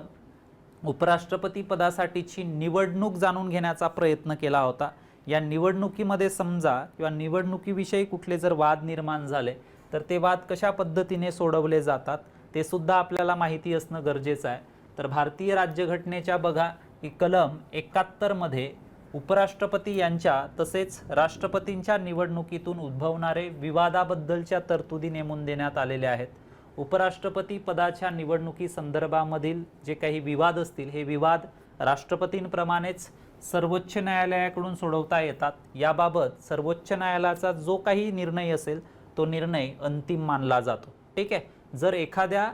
उपराष्ट्रपती पदासाठीची निवडणूक जाणून घेण्याचा प्रयत्न केला होता। या निवडणुकीमध्ये समजा किंवा निवडणुकीविषयी कुठले जर वाद निर्माण झाले तर ते वाद कशा पद्धतीने सोडवले जातात ते सुद्धा आपल्याला माहिती असणं गरजेचं आहे। तर भारतीय राज्यघटनेच्या बघा की कलम 71 मध्ये उपराष्ट्रपती यांच्या तसेच राष्ट्रपतींच्या निवडणुकीतून उद्भवणारे विवादाबद्दलच्या तरतुदी नेमून देण्यात आलेल्या आहेत। उपराष्ट्रपती पदाच्या निवडणुकी संदर्भामधील जे काही विवाद असतील हे विवाद राष्ट्रपतींप्रमाणेच सर्वोच्च न्यायालयाकडून सोडवता येतात। याबाबत सर्वोच्च न्यायालयाचा जो काही निर्णय असेल तो निर्णय अंतिम मानला जातो। ठीक आहे, जर एखाद्या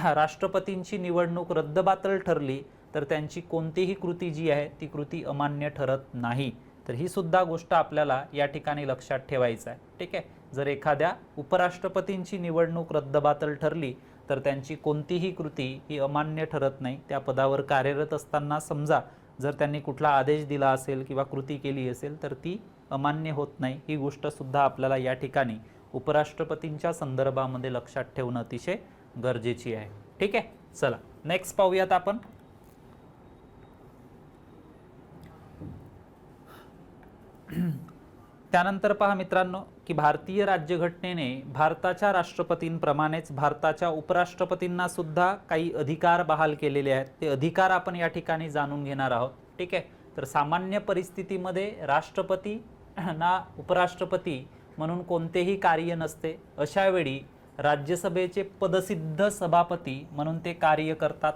राष्ट्रपतींची निवडणूक रद्दबातल ठरली तर त्यांची कोणतीही कृती जी आहे ती कृती अमान्य ठरत नाही। तर ही सुद्धा गोष्ट आपल्याला या ठिकाणी लक्षात ठेवायचं आहे। ठीक आहे, जर एखाद्या उपराष्ट्रपतींची निवडणूक रद्दबातल ठरली तर त्यांची कोणतीही कृती ही अमान्य ठरत नाही। त्या पदावर कार्यरत असताना समजा जर त्यांनी कुठला आदेश दिला असेल किंवा कृती केली असेल तर ती अमान्य होत नाही। ही गोष्ट सुद्धा आपल्याला या ठिकाणी उपराष्ट्रपतींच्या संदर्भामध्ये लक्षात ठेवणं अतिशय गरजेची आहे। ठीक आहे, चला नेक्स्ट पाहूयात आपण। त्यानंतर पहा मित्रांनो की भारतीय राज्यघटनेने भारताच्या राष्ट्रपतींप्रमाणेच भारताच्या उपराष्ट्रपतींना सुद्धा काही अधिकार बहाल केलेले आहेत। ते अधिकार आपण या ठिकाणी जाणून घेणार आहोत। ठीक आहे, तर सामान्य परिस्थितीमध्ये राष्ट्रपतींना उपराष्ट्रपती म्हणून कोणतेही कार्य नसते। अशा वेळी राज्यसभेचे पदसिद्ध सभापती म्हणून ते कार्य करतात।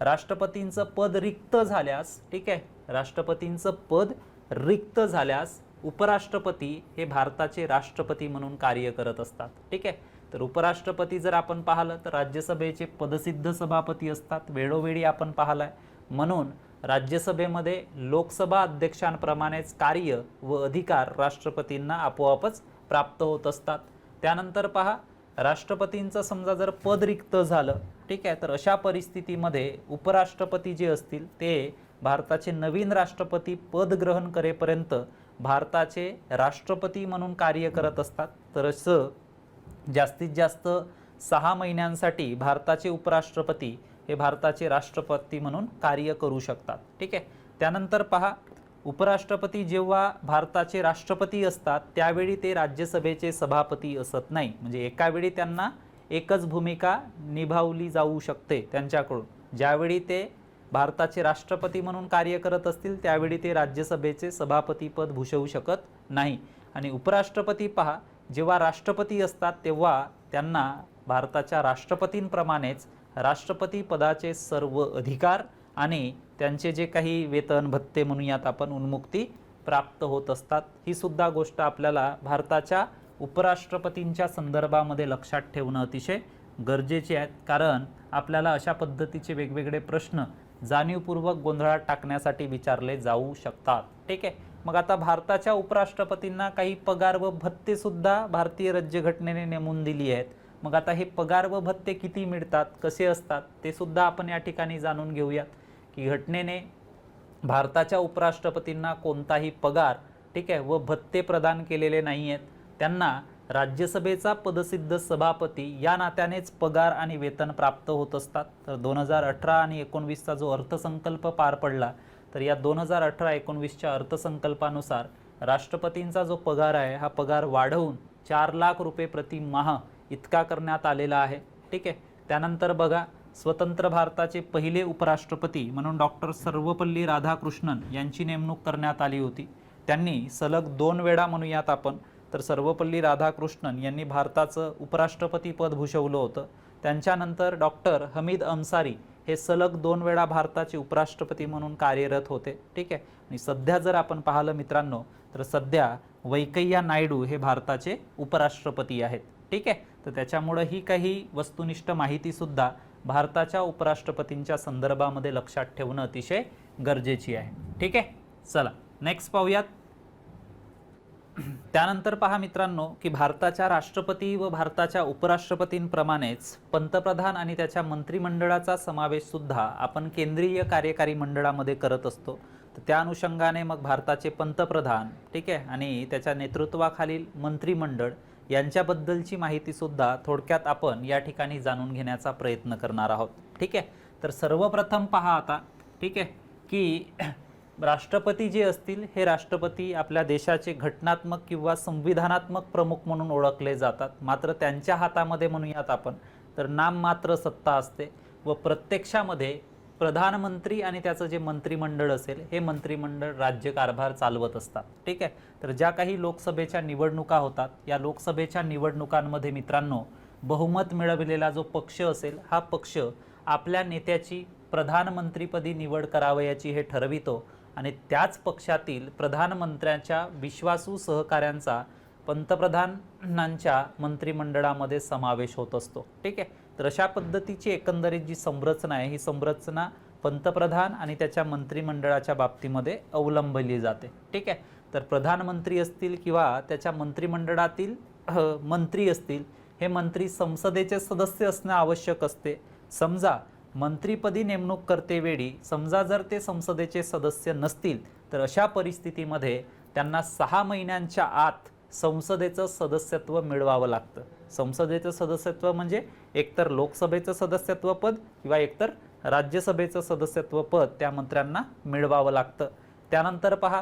राष्ट्रपतींचं पद रिक्त झाल्यास, ठीक आहे, राष्ट्रपतींचं पद रिक्त झाल्यास उपराष्ट्रपती हे भारताचे राष्ट्रपती म्हणून कार्य करत असतात। ठीक आहे, तर उपराष्ट्रपती जर आपण पाहिलं तर राज्यसभेचे पदसिद्ध सभापती असतात, वेळोवेळी आपण पाहिलंय। म्हणून राज्यसभेमध्ये लोकसभा अध्यक्षांप्रमाणेच कार्य व अधिकार राष्ट्रपतींना आपोआपच प्राप्त होत असतात। त्यानंतर पहा राष्ट्रपतींचं समजा जर पद रिक्त झालं, ठीक आहे, तर अशा परिस्थितीमध्ये उपराष्ट्रपती जे असतील ते भारताचे नवीन राष्ट्रपती पद ग्रहण करेपर्यंत भारताचे राष्ट्रपती म्हणून कार्य करत असतात। तर असं जास्तीत जास्त 6 महिन्यांसाठी भारताचे उपराष्ट्रपती हे भारताचे राष्ट्रपती म्हणून कार्य करू शकतात। ठीक आहे, त्यानंतर पहा उपराष्ट्रपती जेव्हा भारताचे राष्ट्रपती असतात त्यावेळी ते राज्यसभेचे सभापती असत नाही। म्हणजे एका वेळी त्यांना एकच भूमिका निभावली जाऊ शकते त्यांच्याकडून। ज्यावेळी ते भारताचे राष्ट्रपती म्हणून कार्य करत असतील त्यावेळी ते राज्यसभेचे सभापती पद भूषवू शकत नाही। आणि उपराष्ट्रपती पहा जेव्हा राष्ट्रपती असतात तेव्हा त्यांना भारताच्या राष्ट्रपतींप्रमाणेच राष्ट्रपती पदाचे सर्व अधिकार आणि त्यांचे जे काही वेतन भत्ते म्हणूयात आपण उन्मुक्ती प्राप्त होत असतात। ही सुद्धा गोष्ट आपल्याला भारताच्या उपराष्ट्रपतींच्या संदर्भामध्ये लक्षात ठेवणं अतिशय गरजेचे आहे। कारण आपल्याला अशा पद्धतीचे वेगवेगळे प्रश्न जाणीवपूर्वक गोंधळात टाकण्यासाठी विचारले जाऊ शकतात। ठीक आहे, मग आता भारताच्या उपराष्ट्रपतींना काही पगार व भत्ते सुद्धा भारतीय राज्यघटनेने नेमून दिली आहेत। मग आता हे पगार व भत्ते किती मिळतात, कसे असतात ते सुद्धा आपण या ठिकाणी जाणून घेऊयात की घटनेने भारताच्या उपराष्ट्रपतींना कोणताही पगार, ठीक आहे, व भत्ते प्रदान केलेले नाही आहेत। त्यांना राज्यसभेचा पदसिद्ध सभापती या नात्यानेच पगार आणि वेतन प्राप्त होत असतात। तर 2018 आणि 19चा जो अर्थसंकल्प पार पडला तर या 2018-19च्या अर्थसंकल्पानुसार राष्ट्रपतींचा जो पगार आहे हा पगार वाढवून 4 लाख रुपये प्रति माह इतका करण्यात आलेला आहे। ठीक आहे, त्यानंतर बघा स्वतंत्र भारताचे पहिले उपराष्ट्रपती म्हणून डॉक्टर सर्वपल्ली राधाकृष्णन यांची नेमणूक करण्यात आली होती। त्यांनी सलग 2 वेळा म्हणूयात आपण तर सर्वपल्ली राधाकृष्णन यांनी भारताचं उपराष्ट्रपती पद भूषवलं होतं। त्यांच्यानंतर डॉक्टर हमीद अन्सारी हे सलग 2 वेळा भारताचे उपराष्ट्रपती म्हणून कार्यरत होते। ठीक आहे, आणि सध्या जर आपण पाहिलं मित्रांनो तर सध्या व्यंकय्या नायडू हे भारताचे उपराष्ट्रपती आहेत। ठीक आहे, तर त्याच्यामुळे ही काही वस्तुनिष्ठ माहिती सुद्धा भारताच्या उपराष्ट्रपतींच्या संदर्भामध्ये लक्षात ठेवणं अतिशय गरजेची आहे। ठीक आहे, चला नेक्स्ट पाहूयात। त्यानंतर पहा मित्रांनो की भारताच्या राष्ट्रपती व भारताच्या उपराष्ट्रपतींप्रमाणेच पंतप्रधान आणि त्याच्या मंत्रिमंडळाचा समावेश सुद्धा आपण केंद्रीय कार्यकारी मंडळामध्ये करत असतो। तर त्या अनुषंगाने मग भारताचे पंतप्रधान, ठीक आहे, आणि त्याच्या नेतृत्वाखालील मंत्रिमंडळ यांच्याबद्दलची माहिती सुद्धा थोडक्यात आपण या ठिकाणी जाणून घेण्याचा प्रयत्न करणार आहोत। ठीक आहे, तर सर्वप्रथम पहा आता, ठीक आहे, की राष्ट्रपती जे असतील हे राष्ट्रपती आपल्या देशाचे घटनात्मक किंवा संविधानात्मक प्रमुख म्हणून ओळखले जातात. मात्र त्यांच्या हातामध्ये म्हणूयात आपण तर नाममात्र सत्ता असते व प्रत्यक्षामध्ये प्रधानमंत्री आणि त्याचं जे मंत्रिमंडळ असेल हे मंत्रिमंडळ राज्यकारभार चालवत असतात. ठीक आहे. तर ज्या काही लोकसभेच्या निवडणुका होतात या लोकसभेच्या निवडणुकांमध्ये मित्रांनो बहुमत मिळवलेला जो पक्ष असेल हा पक्ष आपल्या नेत्याची प्रधानमंत्रीपदी निवड करावयाची हे ठरवितो आणि त्याच पक्षातील प्रधानमंत्र्यांच्या विश्वासू सहकाऱ्यांचा पंतप्रधानांच्या मंत्रिमंडळामध्ये समावेश होत असतो. ठीक आहे. तर अशा पद्धतीची एकंदरीत जी संरचना आहे ही संरचना पंतप्रधान आणि त्याच्या मंत्रिमंडळाच्या बाबतीमध्ये अवलंबली जाते. ठीक आहे. तर प्रधानमंत्री असतील किंवा त्याच्या मंत्रिमंडळातील मंत्री असतील हे मंत्री संसदेचे सदस्य असणे आवश्यक असते. समजा मंत्रीपदी नेमणूक करतेवेळी समजा जर ते संसदेचे सदस्य नसतील तर अशा परिस्थितीमध्ये त्यांना 6 महिन्यांच्या आत संसदेचं सदस्यत्व मिळवावं लागतं. संसदेचं सदस्यत्व म्हणजे एकतर लोकसभेचं सदस्यत्व पद किंवा एकतर राज्यसभेचं सदस्यत्व पद त्या मंत्र्यांना मिळवावं लागतं. त्यानंतर पहा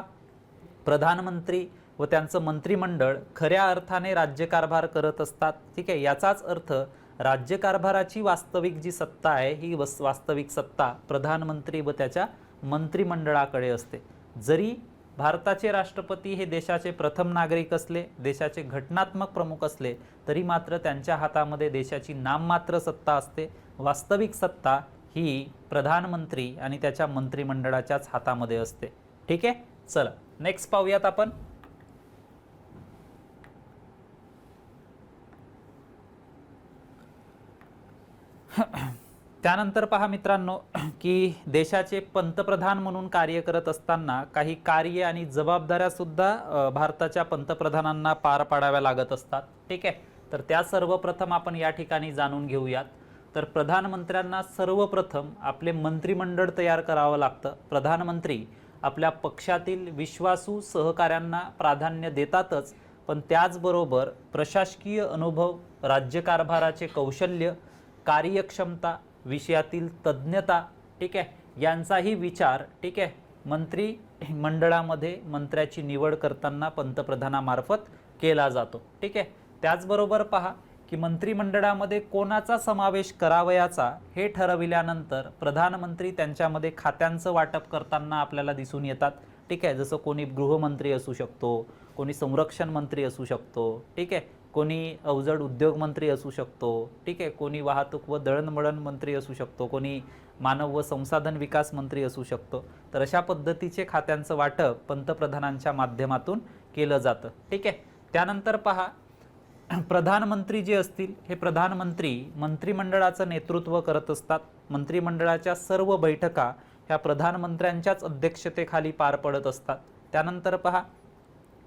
प्रधानमंत्री व त्यांचं मंत्रिमंडळ खऱ्या अर्थाने राज्यकारभार करत असतात. ठीक आहे. याचाच अर्थ राज्यकारभाराची वास्तविक जी सत्ता आहे ही वास्तविक सत्ता प्रधानमंत्री व त्याच्या मंत्रिमंडळाकडे असते. जरी भारताचे राष्ट्रपती हे देशाचे प्रथम नागरिक असले देशाचे घटनात्मक प्रमुख असले तरी मात्र त्यांच्या हातामध्ये देशाची नाममात्र सत्ता असते. वास्तविक सत्ता ही प्रधानमंत्री आणि त्याच्या मंत्रिमंडळाच्याच हातामध्ये असते. ठीक आहे. चला नेक्स्ट पाहूयात आपण. त्यानंतर पहा मित्रांनो की देशाचे पंतप्रधान म्हणून कार्य करत असताना काही कार्य आणि जबाबदाऱ्या सुद्धा भारताच्या पंतप्रधानांना पार पाडाव्या लागत असतात. ठीक आहे. तर त्या सर्वप्रथम आपण या ठिकाणी जाणून घेऊयात. तर प्रधानमंत्र्यांना सर्वप्रथम आपले मंत्रिमंडळ तयार करावं लागतं. प्रधानमंत्री आपल्या पक्षातील विश्वासू सहकाऱ्यांना प्राधान्य देतातच पण त्याचबरोबर प्रशासकीय अनुभव राज्यकारभाराचे कौशल्य कार्यक्षमता विषयातील तज्ञता ठीक आहे यांचाही विचार ठीक आहे मंत्रिमंडळामध्ये मंत्र्याची निवड करताना पंतप्रधानामार्फत केला जातो. ठीक आहे. त्याचबरोबर पहा की मंत्रिमंडळामध्ये कोणाचा समावेश करावयाचा हे ठरविल्यानंतर प्रधानमंत्री त्यांच्यामध्ये खात्यांचं वाटप करताना आपल्याला दिसून येतात. ठीक आहे. जसं कोणी गृहमंत्री असू शकतो कोणी संरक्षण मंत्री असू शकतो. ठीक आहे. कोणी अवजड उद्योग मंत्री असू शकतो. ठीक आहे. कोणी वाहतूक व दळणवळण मंत्री असू शकतो. कोणी मानव व संसाधन विकास मंत्री असू शकतो. तर अशा पद्धतीचे खात्यांचं वाटप पंतप्रधानांच्या माध्यमातून केलं जातं. ठीक आहे. त्यानंतर पहा प्रधानमंत्री जे असतील हे प्रधानमंत्री मंत्रिमंडळाचं नेतृत्व करत असतात. मंत्रिमंडळाच्या सर्व बैठका ह्या प्रधानमंत्र्यांच्याच अध्यक्षतेखाली पार पडत असतात. त्यानंतर पहा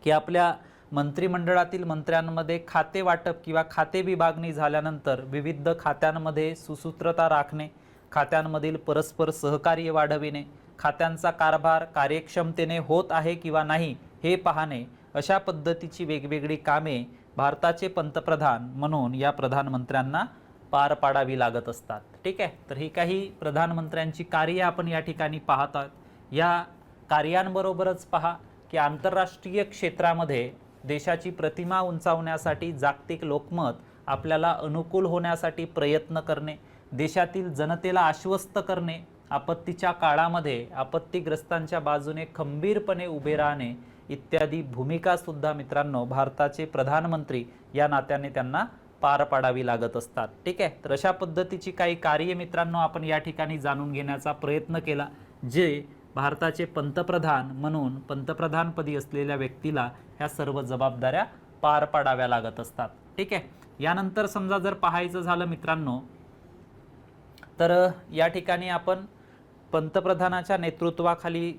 की आपल्या मंत्रिमंडळातील मंत्र्यांमध्ये खाते वाटप किंवा खाते विभागणी झाल्यानंतर विविध खात्यांमध्ये सुसूत्रता राखणे खात्यांमधील परस्पर सहकार्य वाढविणे खात्यांचा कारभार कार्यक्षमतेने होत आहे किंवा नाही हे पाहणे अशा पद्धतीची वेगवेगळी कामे भारताचे पंतप्रधान म्हणून या प्रधानमंत्र्यांना पार पाडावी लागत असतात. ठीक आहे. तर ही काही प्रधानमंत्र्यांची कार्ये आपण या ठिकाणी पाहत आहोत. या कार्यांबरोबरच पहा की आंतरराष्ट्रीय क्षेत्रामध्ये देशाची प्रतिमा उंचावण्यासाठी जागतिक लोकमत आपल्याला अनुकूल होण्यासाठी प्रयत्न करणे देशातील जनतेला आश्वस्त करणे आपत्तीच्या काळामध्ये आपत्तीग्रस्तांच्या बाजूने खंबीरपणे उभे राहणे इत्यादी भूमिका सुद्धा मित्रांनो भारताचे प्रधानमंत्री या नात्याने त्यांना पार पाडावी लागत असतात. ठीक आहे. तर अशा पद्धतीची काही कार्ये मित्रांनो आपण या ठिकाणी जाणून घेण्याचा प्रयत्न केला जे भारताचे पंतप्रधान म्हणून पंतप्रधानपदी असलेल्या व्यक्तीला ह्या सर्व जबाबदाऱ्या पार पाडाव्या लागत असतात. ठीक आहे. यानंतर समजा जर पाहायचं झालं मित्रांनो तर या ठिकाणी आपण पंतप्रधानाच्या नेतृत्वाखाली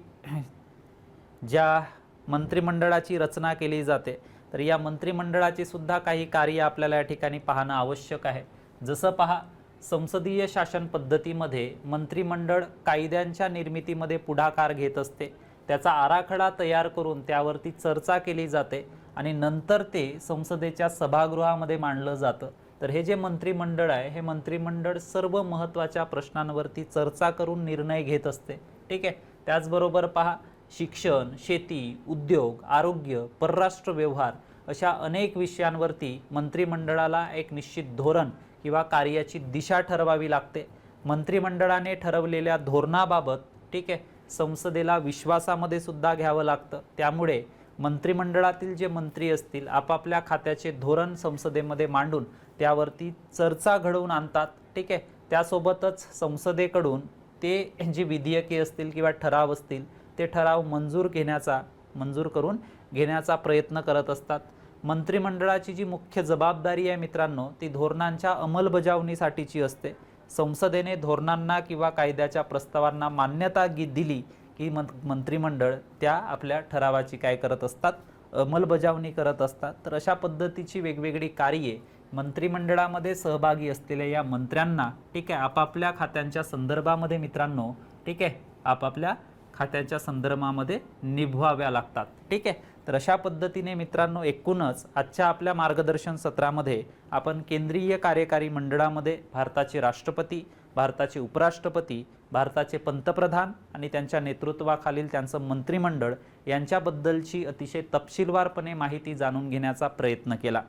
ज्या मंत्रिमंडळाची रचना केली जाते तर या मंत्रिमंडळाची सुद्धा काही कार्य आपल्याला या ठिकाणी पाहणं आवश्यक आहे. जसं पहा संसदीय शासन पद्धतीमध्ये मंत्रिमंडळ कायद्यांच्या निर्मितीमध्ये पुढाकार घेत असते त्याचा आराखडा तयार करून त्यावरती चर्चा केली जाते आणि नंतर ते संसदेच्या सभागृहामध्ये मांडलं जातं. तर हे जे मंत्रिमंडळ आहे हे मंत्रिमंडळ सर्व महत्त्वाच्या प्रश्नांवरती चर्चा करून निर्णय घेत असते. ठीक आहे. त्याचबरोबर पहा शिक्षण, शेती, उद्योग, आरोग्य, परराष्ट्र व्यवहार अशा अनेक विषयांवरती मंत्रिमंडळाला एक निश्चित धोरण किंवा कार्याची दिशा ठरवावी लागते। मंत्रिमंडळाने ठरवलेल्या धोरणाबाबत ठीक आहे संसदेला विश्वासामध्ये सुद्धा घ्यावं लागतं। त्यामुळे मंत्रिमंडळातील जे मंत्री असतील आपापल्या खात्याचे धोरण संसदेमध्ये मांडून त्यावरती चर्चा घडवून आणतात। ठीक आहे, त्यासोबतच संसदेकडून ते जी विधेयके असतील किंवा ठराव असतील ते ठराव मंजूर करून घेण्याचा प्रयत्न करत असतात। मंत्रिमंडळाची जी मुख्य जबाबदारी आहे मित्रांनो ती धोरणांच्या अंमलबजावणीसाठीची असते। संसदेने धोरणांना किंवा कायद्याच्या प्रस्तावांना मान्यता दिली की मंत्रिमंडळ त्या आपल्या ठरावाची काय करत असतात, अंमलबजावणी करत असतात। तर अशा पद्धतीची वेगवेगळी कार्ये मंत्रिमंडळामध्ये सहभागी असलेल्या या मंत्र्यांना ठीक आहे आपापल्या खात्यांच्या संदर्भामध्ये मित्रांनो ठीक आहे आपापल्या खात्याच्या संदर्भामध्ये निभवाव्या लागतात। ठीक आहे, तर अशा पद्धतीने मित्रांनो एकूणच आजच्या आपल्या मार्गदर्शन सत्रामध्ये आपण केंद्रीय कार्यकारी मंडळामध्ये भारताचे राष्ट्रपती, भारताचे उपराष्ट्रपती, भारताचे पंतप्रधान आणि त्यांच्या नेतृत्वाखालील त्यांचं मंत्रिमंडळ यांच्याबद्दलची अतिशय तपशीलवारपणे माहिती जाणून घेण्याचा प्रयत्न केला।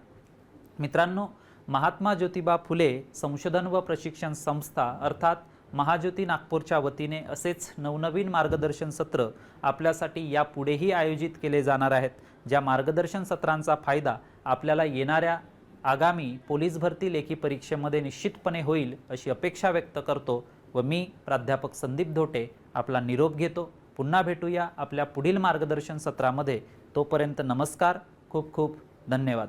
मित्रांनो, महात्मा ज्योतिबा फुले संशोधन व प्रशिक्षण संस्था अर्थात महाज्योती नागपूरच्या वतीने असेच नवनवीन मार्गदर्शन सत्र आपल्यासाठी यापुढेही आयोजित केले जाणार आहेत। ज्या मार्गदर्शन सत्रांचा फायदा आपल्याला येणाऱ्या आगामी पोलीस भरती लेखी परीक्षेमध्ये निश्चितपणे होईल अशी अपेक्षा व्यक्त करतो व मी प्राध्यापक संदीप धोटे आपला निरोप घेतो। पुन्हा भेटूया आपल्या पुढील मार्गदर्शन सत्रामध्ये। तोपर्यंत नमस्कार, खूप खूप धन्यवाद।